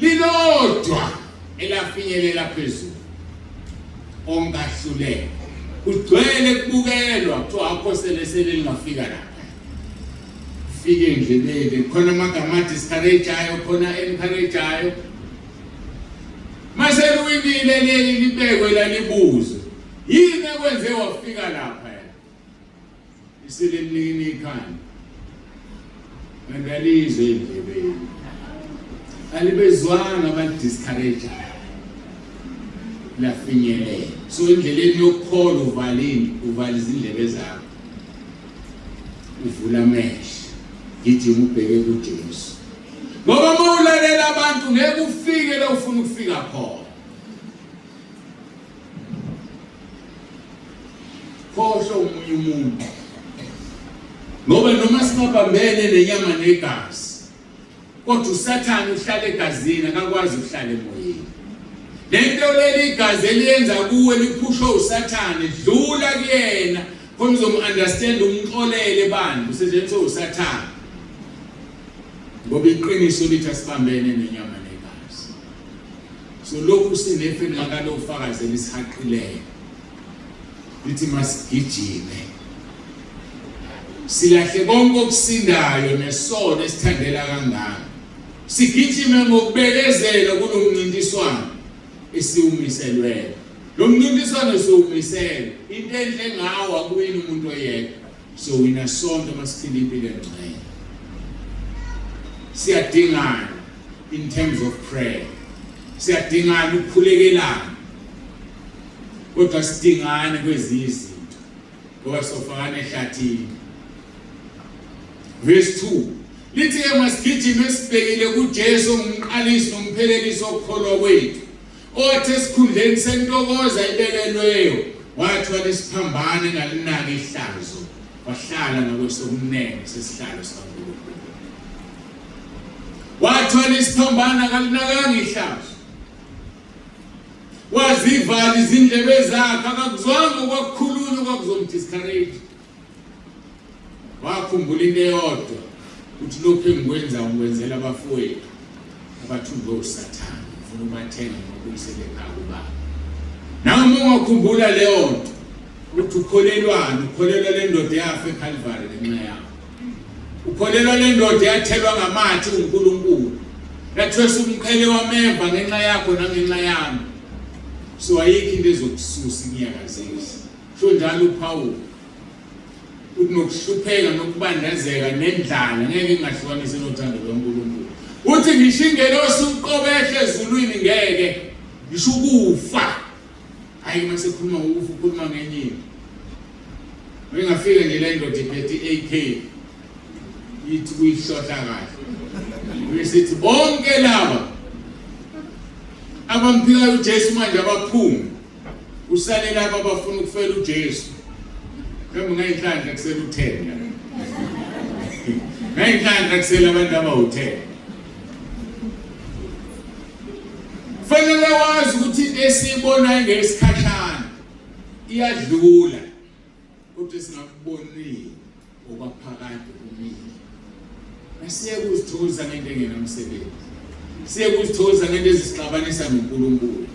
Lilodwa elafinyelela phezulu ongahluleka. Kugcwele kubukelwa kuthiwa akho selesele lingafika lapha. Fike endleleni khona amagama discourageayo khona encourageayo. Mase luwinile leli libekwe la libuzo. Yini ekwenze wafika lapha? Isilemlini ikhanda. Ngalizwe endlebeni. Alibezwanga abantu discourageayo. Lafinyelela. So endleleni yokukholwa uvala izindlebe zakho. Uvula amehlo. Gijima ubheke kuJesu. Ngoba uma ulalela abantu ngeke ufike la ufuna ukufika khona. Khohlwa umunye umuntu. Ngoba noma singabambene nenyama negazi, kodwa uSathane uhlala egazini akakwazi ukuhlala emoyeni. Lento leli igazi eliyenza kuwe liphusha uSathane dlula kuyena khona uzomunderstand umxolele bani usetshenziswa uSathane. Ngoba iqiniso lithi asibambene nenyama negazi. So lokhu sinefe ngakalo ufakazi lisihaqileyo. Lithi masigijime. Silahle konke okusindayo nesono esithandela kangaka. Sigijime ngokubekezela kulomncintiswano esiwumiselwe. Lo mncintiswano siwumisele into enhle ngawo akuwini umuntu oyedwa. So wina sonke masiphila impilo engcwele. Siyadingana in terms of prayer. Siyadingana ukukhulekelana. Kodwa sidingana kwezinye izinto. Ngoba sofakana ehlathini. Verse 2. Lithi ke masigijime sibhekile kuJesu umqalisi nomphelelisi wokukholwa kwethu. Othe esikhundleni sentokoza ibelelweyo wathwala isiphambano ngalinaka ihlazo. Wahlala ngakwesokunene sesihlalo sikaNkulunkulu. Wathwala isiphambano ngalinakanga ihlazo. Wazivala izindlebe zakhe akakuzwanga ukwakhulunywa kwakuzomdiscourage. Wakhumbula into eyodwa ukuthi lokho engikwenza ngikwenzela abafowethu abathunjwe uSathane ufuna ubathenga ngokuyisele ekhaya kubaba. Nami ungakhumbula leyo nto ukuthi ukholelwa le ndoda yafa eCalvary ngenxa yakho. Ukholelwa le ndoda yathelwa ngamathe uNkulunkulu. Yathwesa umqhele wameva ngenxa yakho nangenxa yami. So ayikho into ezokususa inyakazisi. Sho njalo uPaul ukunokuhlupheka nokubandazeka nendlala ngeke ngahlukanise nothando lwaNkulunkulu. Uthi ngisho ingelosi uqobehle ezulwini ngeke ngisho ukufa. Hayi mase khuluma ukufa ukhuluma ngenye into. Ngingafika nje le ndoda iphethe AK ithi kuyihlohla kahle. Besithi bonke laba abamphikayo uJesu manje abaphuma. Usale laba abafuna ukufela uJesu. Kambe ngayinhlanhla kusela u10 la. Ngayinhlanhla kusela abantu abawu10. Fanele wazi ukuthi into esibonayo ngesikhashana iyadlula. Kodwa singakubonile okwaphakade kumini. Asiye kuzithokoza ngento engenamsebenzi. Siye kuzithokoza ngento ezisixabanisa noNkulunkulu.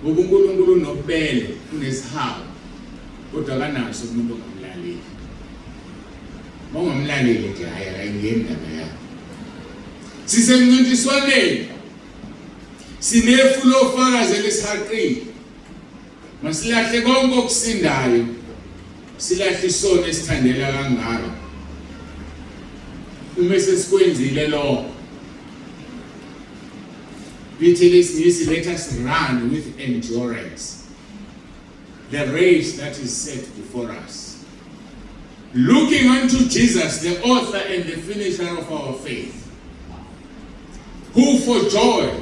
Ngoba uNkulunkulu unobubele unesihawu. Kodwa kanaso umuntu ongamlaleli. Mongamlaleli nje hayi ayingeni ndaba yakho. Sisemncintiswaneni. Sinefu lofakazi lesihaqile. Masilahle konke okusindayo. Silahle isono esithandela kangaka. Uma sesikwenzile lokho. Lithi lesingisi, let us run with endurance the race that is set before us. looking unto Jesus, the author and the finisher of our faith, who for joy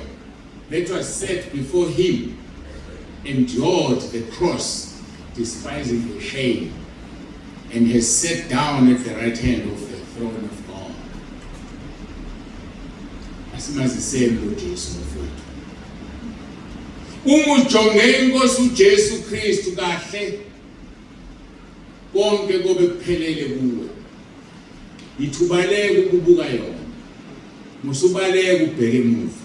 that was set before him endured the cross, despising the shame, and has sat down at the right hand of the throne of God. Asimaziseni lo Jesu mfowethu. Umujonge inkosi uJesu Kristu kahle, konke kobe kuphelele kuwe. Ithubaleke ukubuka yona. Musubaleke ubheke emuva.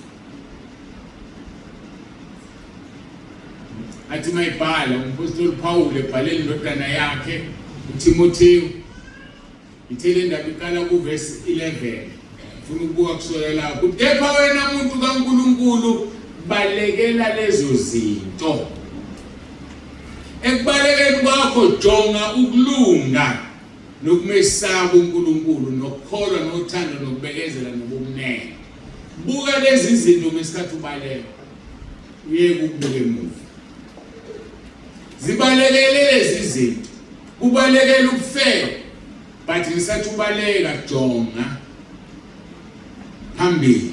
Athi mayibhala umpostoli Paul ebhalela indodana yakhe uTimotheo, ithele indaba iqala kuverse 11. Ufuna ukubuka kusola lapho. Kepha wena muntu kaNkulunkulu balekela lezo zinto. Ekubalekeni kwakho jonga ukulunga nokumesaba uNkulunkulu, nokukholwa nothando nokubekezela nobumnene. Buka lezi zinto ngesikhathi ubaleka. Uyeke ukubuka emuva. Zibalekele lezi zinto. Kubalekela ukufela. But ngisathi ubaleka jonga phambili.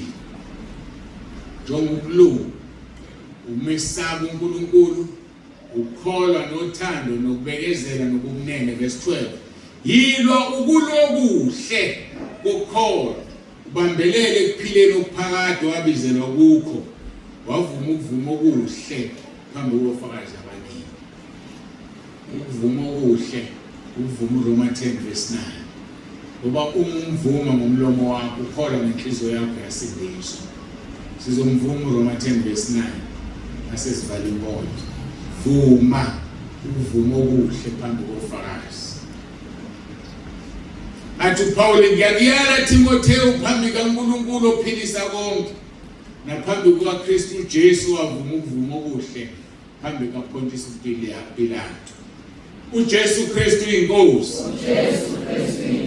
Jonga ukulunga. Umesaba uNkulunkulu, ukholwa nothando nokubekezela nobumnene. Verse 12. Yilwa ukulokuhle kokholwa, ubambelele ekuphileni okuphakade wabizelwa kukho, wavuma ukuvuma okuhle phambi kofakazi abaningi. Ukuvuma okuhle, ukuvuma uRoma 10 verse 9. Ngoba umvuma ngomlomo wakho, ukholwa ngenhliziyo yakho yasindiswa. Sizomvuma uRoma 10 verse 9. Asesivala inkolo. Vuma ukuvuma okuhle phambi kofakazi. Athi Paul ngiyakuyala Timotheo phambi kaNkulunkulu ophilisa konke, naphambi kukaKristu uJesu wavuma ukuvuma okuhle phambi kaPontius Pilato. uJesu Kristu inkosi.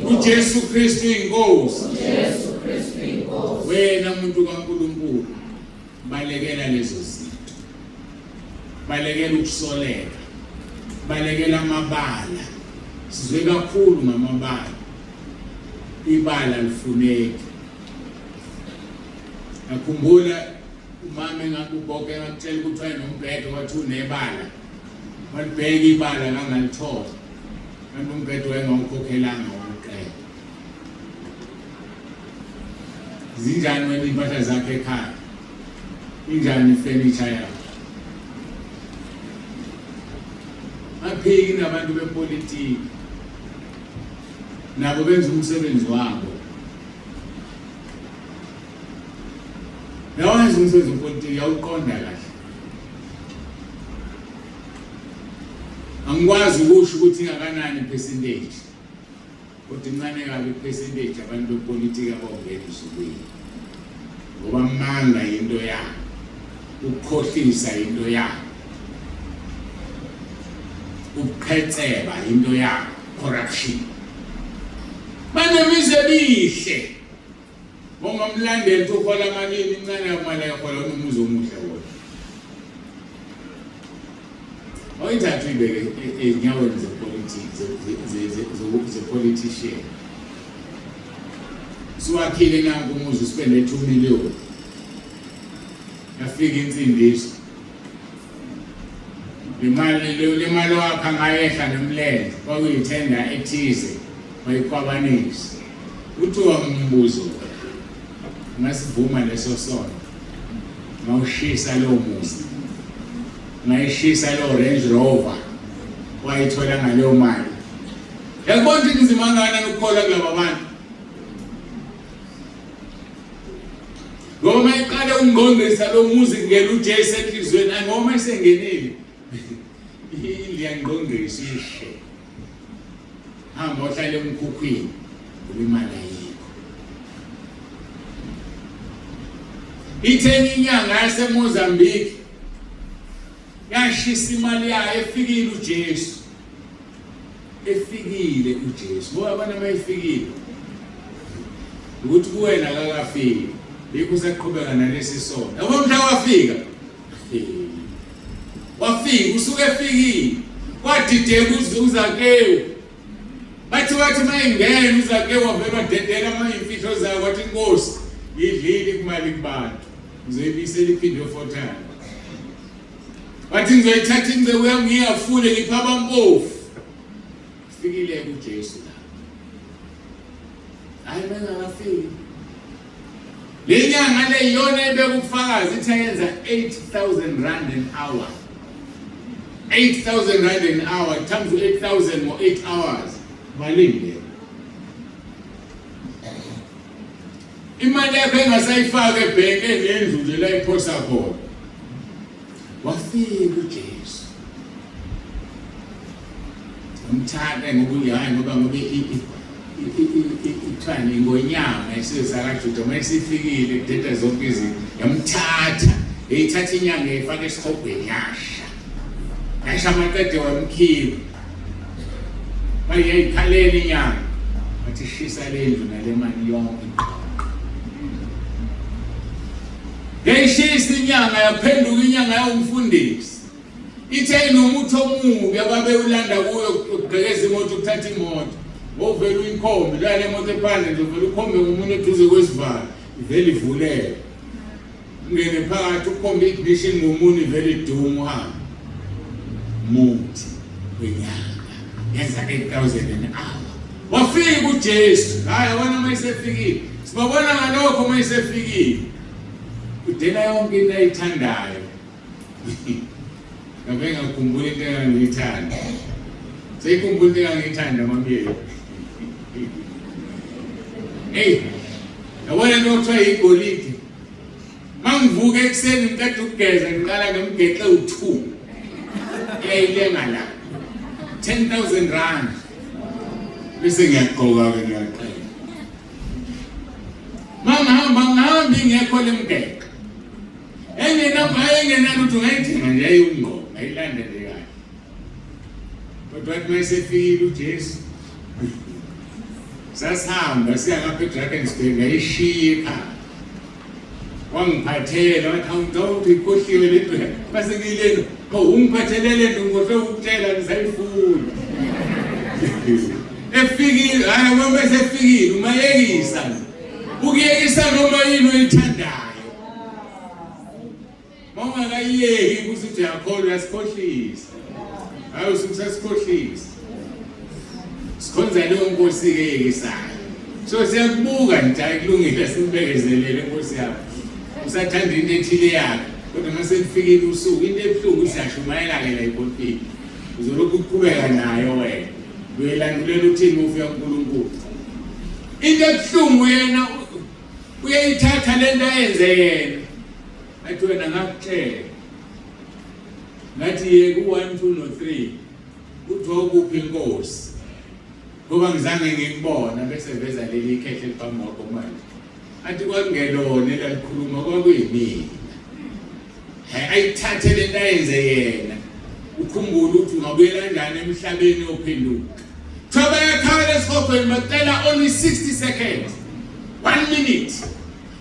uJesu Kristu inkosi. Wena muntu kaNkulunkulu balekela lezo zinto. Balekela ukusoleka. Balekela amabala. Sizwe kakhulu ngamabala. Ibala lifuneki. Akhumbula umama engakuboke ngakutshela ukuthi wayenombhedo wathi unebala. Walibheka ibala ngangalithola. Kanti umbhedo wayengawukhokhelanga wokuqeda. Zinjani wena impahla zakhe ekhaya? Injani ifurniture yakho? Aphiki nabantu bepolitiki. Nabo benza umsebenzi wabo. Nawenza umsebenzi wepolitiki yawuqonda kahle. Angikwazi ukusho ukuthi ingakanani percentage. Kodwa incane kabi percentage abantu bepolitiki abawungena usukwini. Ngoba manga into yabo. Ukukhohlisa into yabo. Ukuqhetseba into yabo, corruption. Banemize bihle. Bongamlandela ukhola amalini incane yamala yakhola umuzi omuhle wona. Oyithathu ibeke enyaweni ze-politician. Siwakhile nangu umuzi uspende 2 million. Yafika insindiso. Le mali wakhe angayehla nomlenze kwakuyithenda ethize wayikhwabanisa. Uthi wambuzo ngasivuma leso sono. Ngawushisa lo muzi. Ngayishisa lo Range Rover wayithola ngaleyo mali. Yakubona ukuthi inzima ngana ukukhola kulabo bantu. Ngoma iqale ungqongqisa lo muzi ngeke uJesu enhlizweni ngoma isengenile. Iyangqongqisa ishe. Hamba ohlale emkhukhwini imali ayikho. Ithenye inyanga yaseMozambique yashisa imali yayo efikile uJesu. Efikile uJesu. Ngoba abantu abayifikile ukuthi kuwena akakafiki. Bikho usaqhubeka nalesi sono. Yabo mhla wafika. Wafika usuke efikile. Kwadideka uZakewu. bathi mayingena uzake wavela dedela mayimfihlo zakho wathi Nkosi idlile kumali kubantu ngizoyibisela iphindwe 4 times. Wathi ngizoyithatha ingceku yami ngiyafule ngipha abampofu. Fikile kuJesu la. Hayi bengakafiki. Le nyanga le yona ebekufakazi ithi ayenza 8,000 rand an hour. 8,000 rand an hour times 8,000 or 8 hours. Malini. Imali yakho engasayifaka ebhenki ngendlu nje la iphosa khona. Wafika uJesu. Umthanda ngokuyayo ngoba ithwani ngonyama esizakaJuda mayisifikile kudeda zonke izinto yamthatha eyithatha inyanga efaka esikhobheni yasha amaqede wamkhipha bayayikhalela inyanga wathi shisa le ndlu nale mali yonke ngeyishisa inyanga yaphenduka inyanga yawumfundisi ithe nomuthi omubi ababe ulanda kuyo ukugqekeza imoto ukuthatha imoto ovela uyinkombe la le moto ephandle nje uvela ukhombe ngomunye eduze kwesivalo ivela ivuleke ungene phakathi ukhombe ignition ngomunye ivela idumo hamba muthi wenyanga yenza 8,000 an hour. Wafika uJesu hayi wona mayisefikile sibabona ngalokho mayisefikile udela yonke into ayithandayo ngabe ngakhumbula into engangiyithanda seyikhumbula into engangiyithanda mamiyelo. Hey, yabona into okuthiwa yigolide mangivuka ekuseni ngicela ukugeza ngiqala ngemgeqe u2 eyilenga la 10,000 rand bese ngiyaqoka ke ngiyaqela ngihamba ngekho lemgeqe engenalutho ngayithenga nje ayingqo ngayilanda nje kahle kodwa wathi mayisefikile uJesu sasihamba siya ngapha eDrakensberg ngayishiya ekhaya wangiphathela wathi awuthi ikhohliwe le nto base ngiyilena ungiphathelele nto ngohle ukutshela ngisayifuna efikile hayi uma sefikile umayekisa ukuyekisa noma yini oyithandayo mama akayiyeki ukuthi uyakholwa yasikhohlisa hayi usukusasikhohlisa sikhonza leyo Nkosi ke yekisayo so siyakubuka nje ayikulungile simbekezelele Nkosi yakho usathanda into ethile yakho kodwa mase kufikile usuku into ebuhlungu usiyashumayela ke la ikonfini uzolokhu uqhubeka nayo wena uyelandulela uthini ufika kuNkulunkulu into ebuhlungu yena uyayithatha lento ayenze yena athi wena ngakutshela ngathi ye ku 1 2 no 3 uthiwa kuphi Nkosi ngoba ngizange ngikubona bese veza leli ikhehle liphambi kwakho manje athi kwangelona elalikhuluma kwakuyimina ayithathe lento ayenze yena ukhumbula ukuthi ungabuyela kanjani emhlabeni ophenduka thoba yakhala esikhobheni bacela only 60 seconds 1 minute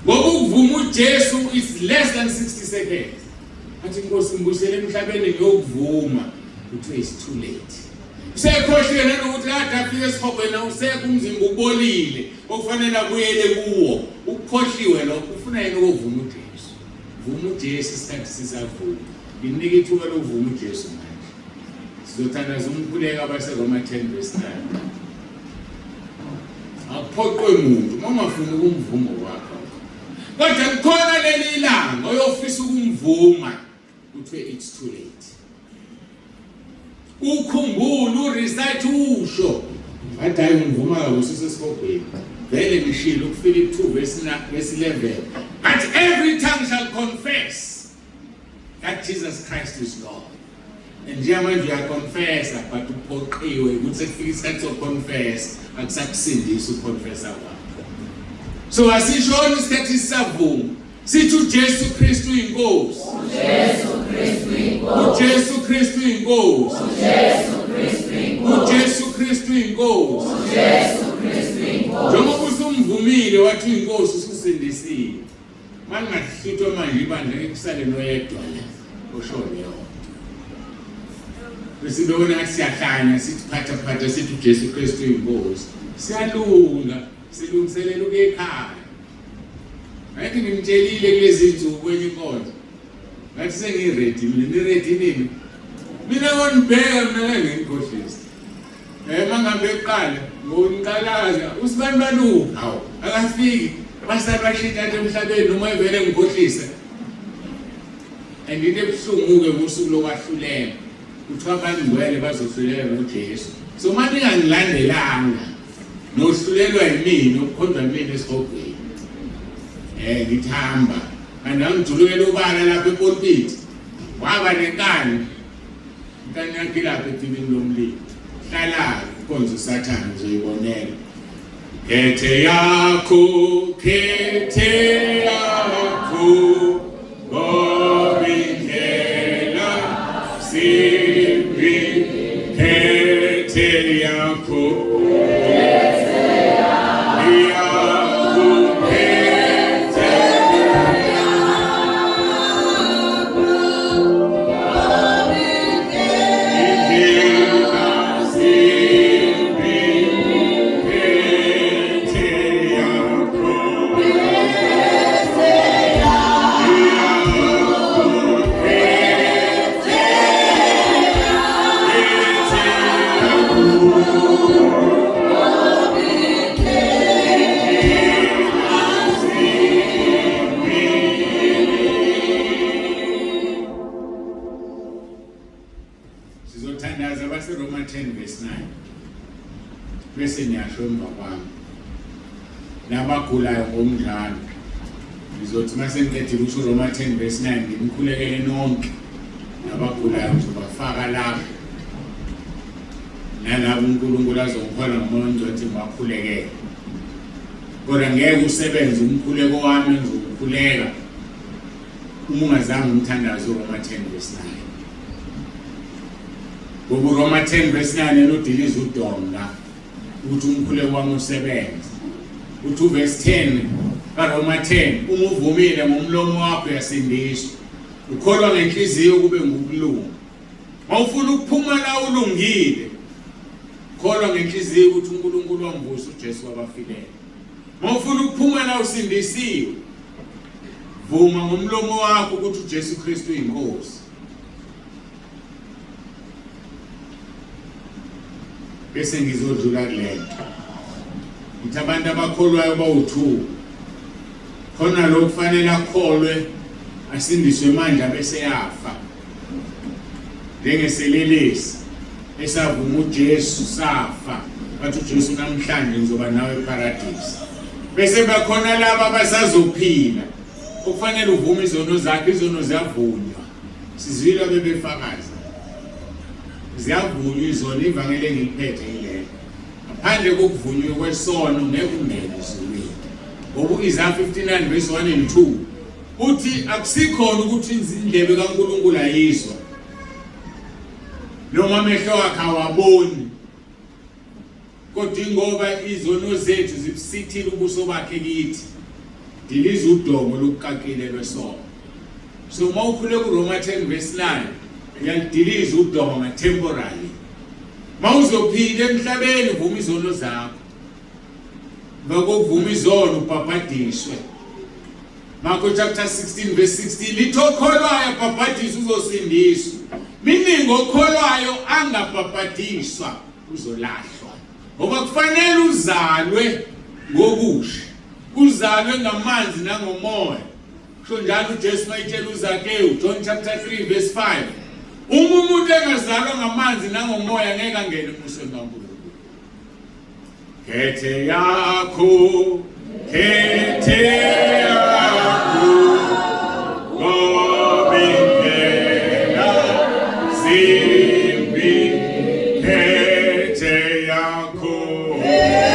ngoba ukuvuma uJesu is less than 60 seconds athi Nkosi ngibuyisele emhlabeni ngiyokuvuma uthi it's too late usekhohliwe nanokuthi kade afike esikhobheni awusekho umzimba ubolile okufanele abuyele kuwo ukukhohliwe lokho ufuna yena ukuvuma uJesu vuma uJesu isikhathi sisavuma nginika ithuba lokuvuma uJesu manje sizothandaza umkhuleko abaseRoma 10 verse 9 aphoqwe umuntu uma ufuna ukumvuma wakho kodwa kukhona leli ilanga oyofisa ukumvuma uthe it's too late ukhumbula uresearch usho wathi hayi ungivuma kabusi esikhobheni vele ngishilo kuFilip 2 verse 11 but every tongue shall confess that Jesus Christ is Lord and njengamanje uyaconfessa but uphoqiwe ukuthi sekufika isikhathi sokuconfess akusakusindisa uconfessa kwakho so asishona isikhathi sisavuma sithi uJesu Kristu inkosi uJesu Kristu inkosi uJesu Kristu inkosi uJesu Kristu inkosi uJesu Kristu inkosi njengoba usumvumile wathi inkosi ususindisile mangahlutwa manje ibandla ekusale noyedwa oshone yona bese bebona siyahlanya sithi phatha sithi uJesu Kristu uyinkosi siyalunga silungiselela ukuya ekhaya ngathi ngimtshelile kulezi zinsuku kwenye inkonzo ngathi sengiready mina ready nini mina ngonibheka mina ngengikhohlisa mangabe eqala ngoniqalaza usibani banu hawo akafiki basala bashintsha emhlabeni noma evele ngikhohlisa andine buhlungu-ke kusuku lokwahlulela kuthiwa abangcwele bazohlulela noJesu so manje ngingangilandelanga nohlulelwa yimina okukhonjwa yimina esihogweni ngithamba kanti angijulukela ubala lapha epulpit waba nenkani yakhe lapha edibini lomlilo hlala inkonzo usathane uzoyibonela khethe yakho ngobindlela simbi khethe yakho Roma 10 verse 9 bese niyasho emva kwami nabagulayo ngomdlalo ngizothi mase ngiqedile usho Roma 10 verse 9 ngimkhulekele nonke nabagulayo ngizobafaka lapho nalabo uNkulunkulu azongihola ngomoya ngcothi ngibakhulekele kodwa ngeke usebenze umkhuleko wami ngizokukhuleka uma ungazange umthandazo Roma 10 verse 9 Ngoba Roma 10 verse 9 elodiliza udonga ukuthi umkhuleko wami usebenze. Uthi verse 10 kaRoma 10 uma uvumile ngomlomo wakho uyasindiswa. Ukholwa ngenhliziyo kube ngukulunga. Mawufuna ukuphuma la ulungile. Kholwa ngenhliziyo ukuthi uNkulunkulu wamvusa uJesu wabafileyo. Mawufuna ukuphuma la usindisiwe. Vuma ngomlomo wakho ukuthi uJesu Kristu uyinkosi. Bese ngizodlula kulento. Ngithi abantu abakholwayo bawu2. Khona lo kufanele akholwe asindiswe manje bese yafa. Njengeselelesi esavuma uJesu safa. Bathi uJesu namhlanje ngizoba nawe eparadise. Bese bakhona laba abasazophila. Kufanele uvume izono zakhe, izono ziyavunywa. Sizwile bebefakaza. Ziyavunywa izono ivangeli engiliphethe yilelo. Ngaphandle kokuvunywa kwesono ngeke ungene ezulwini. Ngoba Isaiah 59 verse 1 and 2 uthi akusikhona ukuthi izindlebe kaNkulunkulu ayizwa. Noma amehlo akhe awaboni. Kodwa ingoba izono zethu zibusithile ubuso bakhe kithi. Diliza udongo lokukakile lwesono. So mawukhule kuRoma 10 verse 9 uyalidiliza udongo temporarily. Mawuzophila emhlabeni vuma izono zakho. Ngokuvuma izono upaphathiswe. Marko chapter 16 verse 16 litokholwayo paphathiswa uzosindiswa. Meaning okholwayo angapaphathiswa uzolahlwa. Ngoba kufanele uzalwe ngokusha. Uzalwe ngamanzi nangomoya. Kusho njalo uJesu mayitshela uZakewu John chapter 3 verse 5. Umuntu engazalwa ngamanzi nangomoya ngeke angene emusweni kaNkulunkulu. Khethe yakho, khethe yakho, ngobindlela simbi, khethe yakho. Yeah.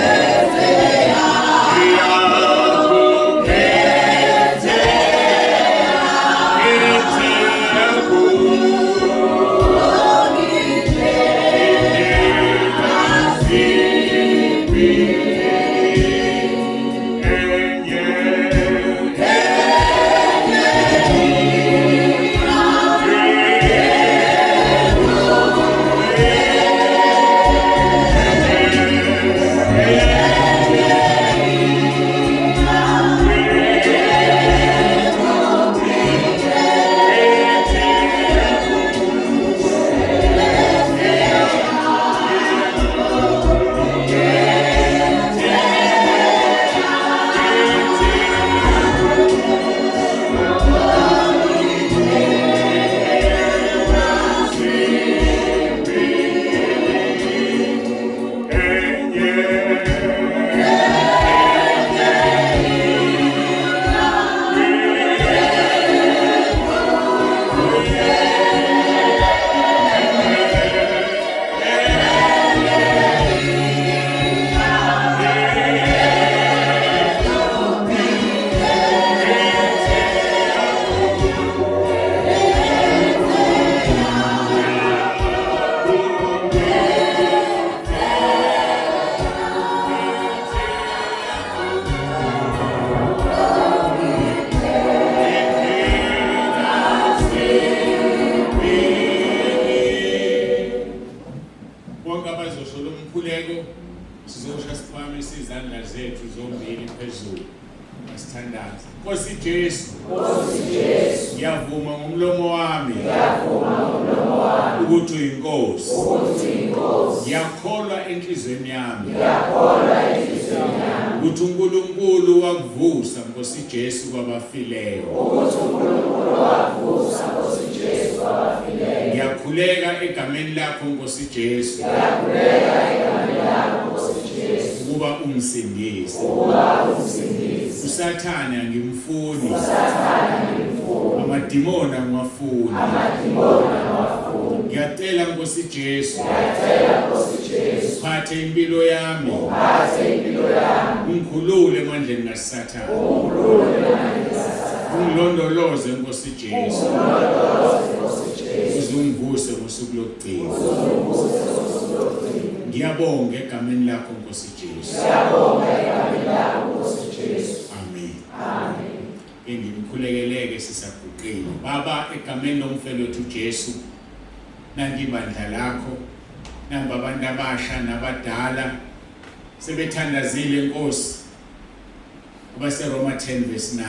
sithandaze. Nkosi Jesu, ngiyavuma ngomlomo wami ukuthi uyinkosi. Ngiyakholwa enhlizweni yami ukuthi uNkulunkulu wakuvusa Nkosi Jesu kwabafileyo. Ngiyakhuleka egameni lakho Nkosi Jesu ukuba ungisindise. uSathane angimfuni, amadimoni angwafuni. Ngiyacela Nkosi Jesu phathe impilo yami, ungikhulule emandleni kaSathane, ungilondoloze Nkosi Jesu, uzungivuse ngosuku lokugcina. Ngiyabonga egameni lakho Nkosi Jesu. Amen. Ngimkhulekeleke sisaguqile. Baba, egameni lomfowethu Jesu, nanti ibandla lakho, namba abantu abasha nabadala sebethandazile Nkosi. Abase Roma 10 verse 9.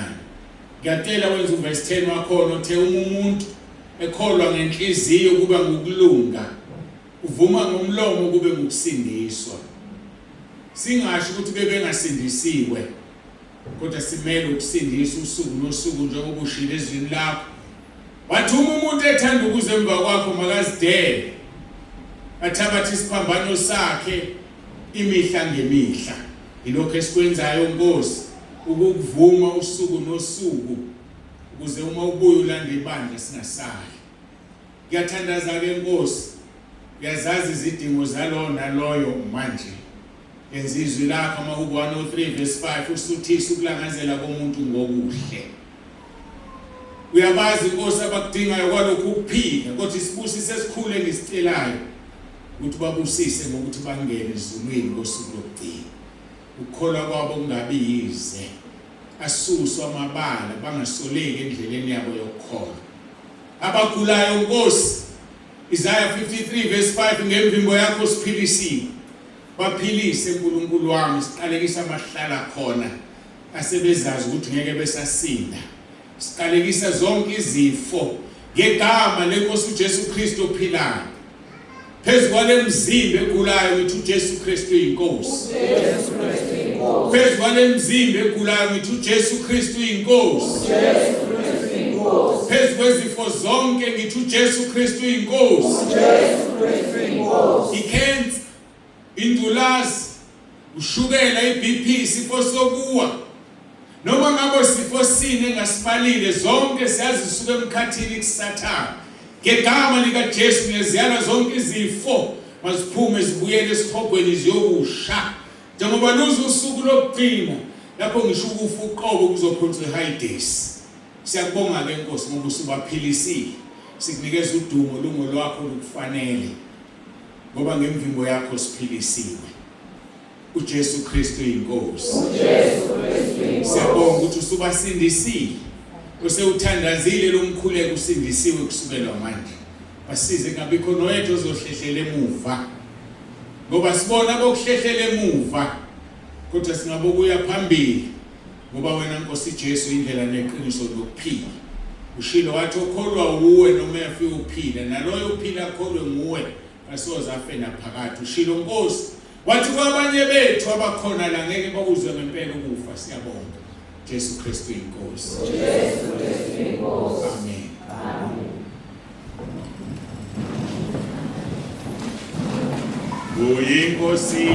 Ngiyacela wenza uverse 10 wakhona uthe umuntu ekholwa ngenhliziyo kuba ngokulunga, uvuma ngomlomo kube ngokusindiswa. Singasho ukuthi bebengasindisiwe, kodwa simele ukusindisa usuku nosuku njengoba ushilo ezwini lakho. Wathi umuntu ethanda ukuze emva kwakho makazidele, athabathe isiphambano sakhe imihla ngemihla. Ilokho esikwenzayo Nkosi, ukuvuma usuku nosuku ukuze uma ubuye ulande ibandla singasali. Ngiyathandaza ke Nkosi, uyazazi izidingo zalo naloyo manje. Yenza izwi lakho amaHubo 103 verse 5 usuthisa ukulangazela komuntu ngokuhle. Uyabazi Nkosi abakudingayo kwalokhu ukuphila, kodwa isibusise esikhulu engisicelayo ukuthi babusise ngokuthi bangene ezulwini ngosuku lokugcina. Ukukholwa kwabo kungabi yize, asuswe amabala, bangasoleki endleleni yabo yokukholwa. Abagulayo Nkosi, Isaiah 53 verse 5, ngemvimbo yakho siphilisiwe. Baphilise uNkulunkulu wami, siqalekisa amahlala khona asebezazi ukuthi ngeke besasinda. Siqalekisa zonke izifo ngegama lenkosi uJesu Kristu ophilayo. Phezu kwalemzimba egulayo ngithi uJesu Kristu uyinkosi. Phezu kwalemzimba egulayo ngithi uJesu Kristu uyinkosi. Phezu kwezifo zonke ngithi uJesu Kristu uyinkosi. Ikhensa, indulazi, ushukela, iBP, isifo sokuwa, noma ngabe sifo sine engasibalile, zonke siyazisuka emkhathini kuSathane. Ngegama lika Jesu ngiyaziyala zonke izifo maziphume zibuyele esihogweni ziyokusha. Njengoba luza usuku lokugcina lapho ngisho ukufa uqobo kuzophonswa iHades. Siyakubonga ke Nkosi ngoba usubaphilisile. Sikunikeza udumo lungo lwakho lukufanele, ngoba ngemvimbo yakho siphilisiwe. uJesu Kristu uyinkosi. Siyabonga ukuthi usubasindisile, usewuthandazile lomkhuleko usindisiwe kusukela manje. Basize ngabikho noyedwa ozohlehlela emuva, ngoba sibona bokuhlehlela emuva, kodwa singabokuya phambili, ngoba wena Nkosi Jesu indlela neqiniso lokuphila. Ushilo wathi okholwa uwe noma yafika uphila, naloyo uphila akholwe nguwe asoza afe naphakade. Ushilo Nkosi wathi kwabanye bethu abakhona la ngeke bakuzwe ngempela ukufa. Siyabonga Jesu Kristu inkosi. Amen. Uyinkosi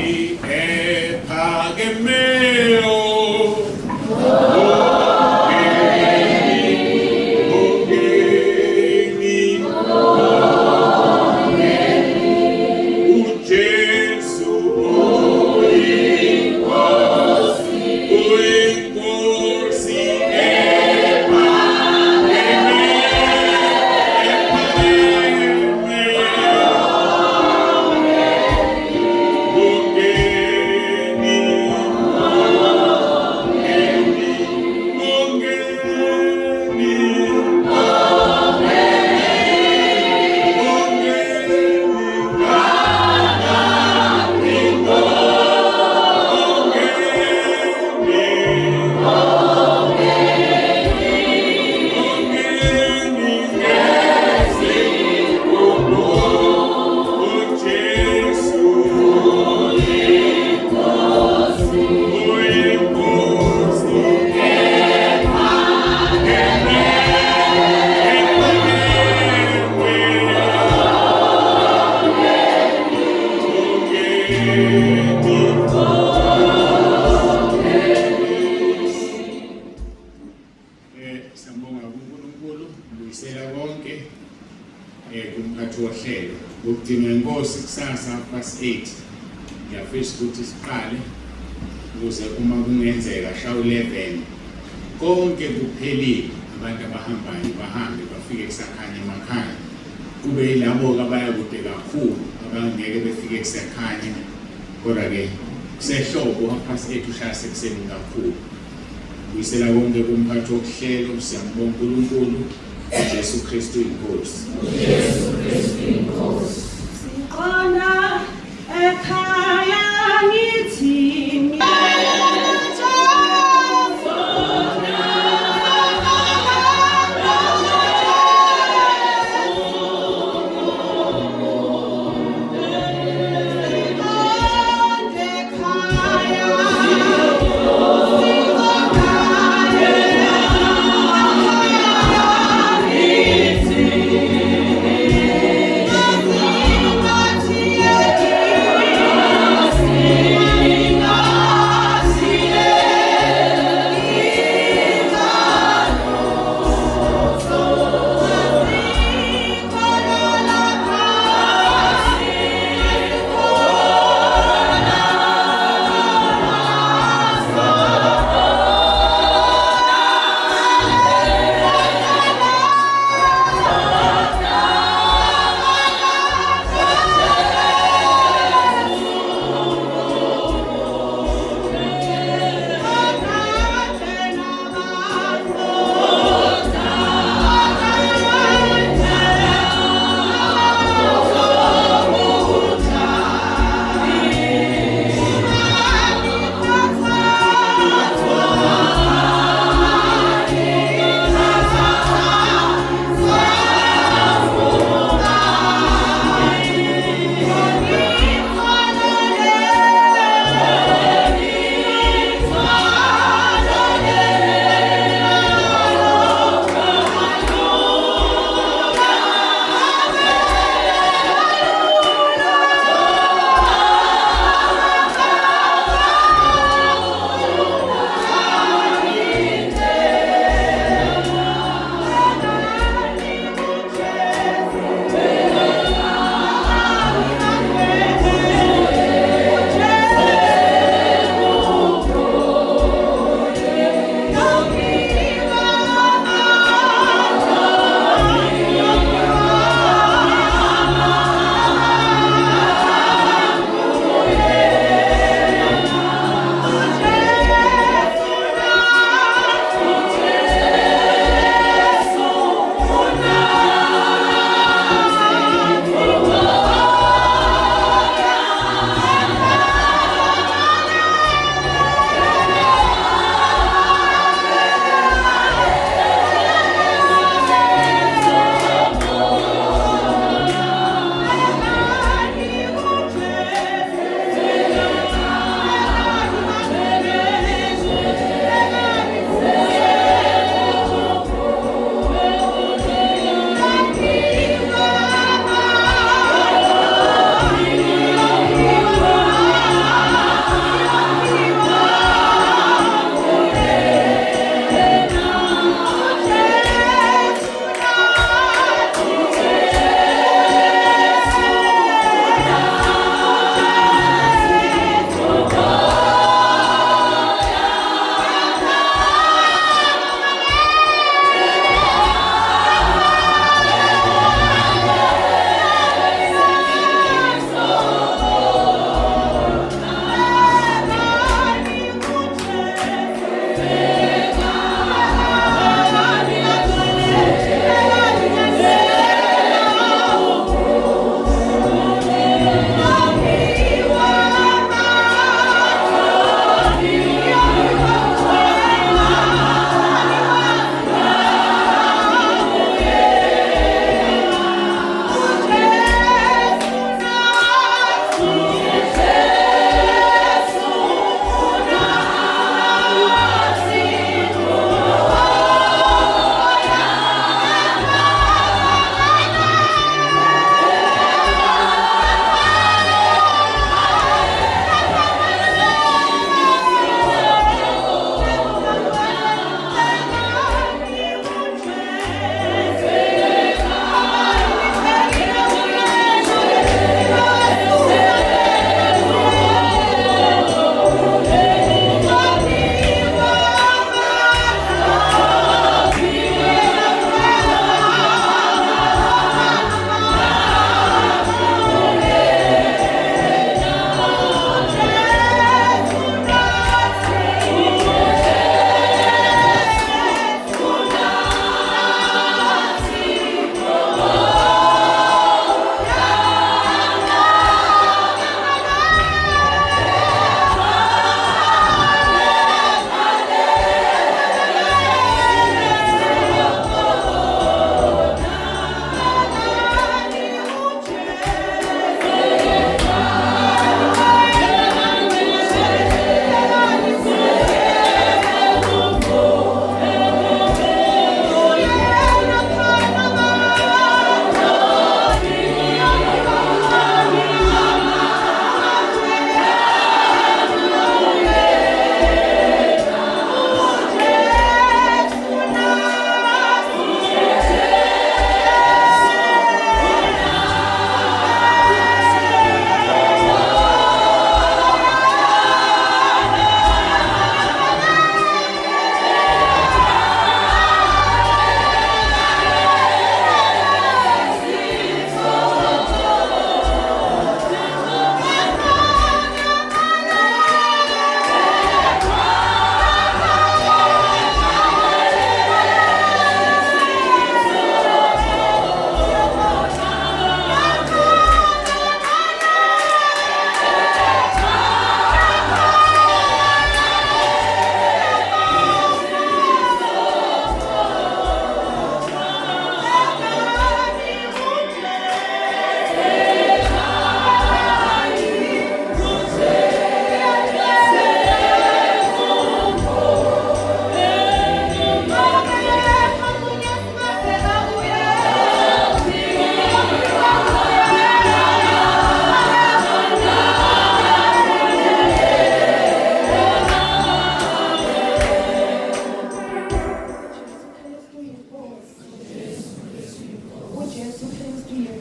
ephakemeyo, Sambonga kuNkulunkulu ubuyisela konke kumphathi wohlelo ukugcinwa inkosi kusasa 8:30 ngiyafisa ukuthi siqale ukuze uma kungenzeka shawu 11 konke kuphelile abantu abahambayo bahambe bafike kusakhanya emakhaya kube yilabo abaya kude kakhulu abangeke befike kusakhanya kodwa ke sehlobo 8:30 ushaya sekuseni kakhulu uyisela konke kumphathi wohlelo siyambonga uNkulunkulu uJesu Kristu inkosi siqona ekhaya ngithi Yeah.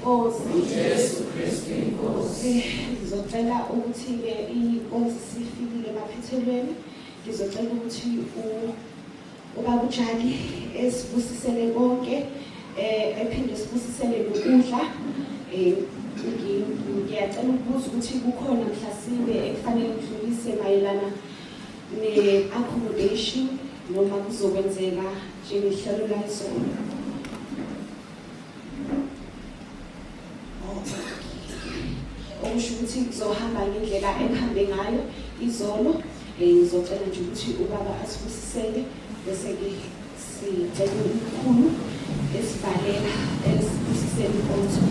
inkosi. uJesu Kristu inkosi. Ngizocela ukuthi-ke inkosi sifikile emaphethelweni. Ngizocela ukuthi ubaba uJali esibusisele konke, ephinde sibusisele nokudla. Ngiyacela ukubuza ukuthi kukhona mhlawumbe ekufanele ngidlulise mayelana ne-accommodation noma kuzokwenzeka njengehlelo layizolo. Okusho ukuthi kuzohamba ngendlela ekuhambe ngayo izolo. Ngizocela nje ukuthi ubaba asibusisele bese-ke sicela umkhulu esibalela esibusisele inkonzo.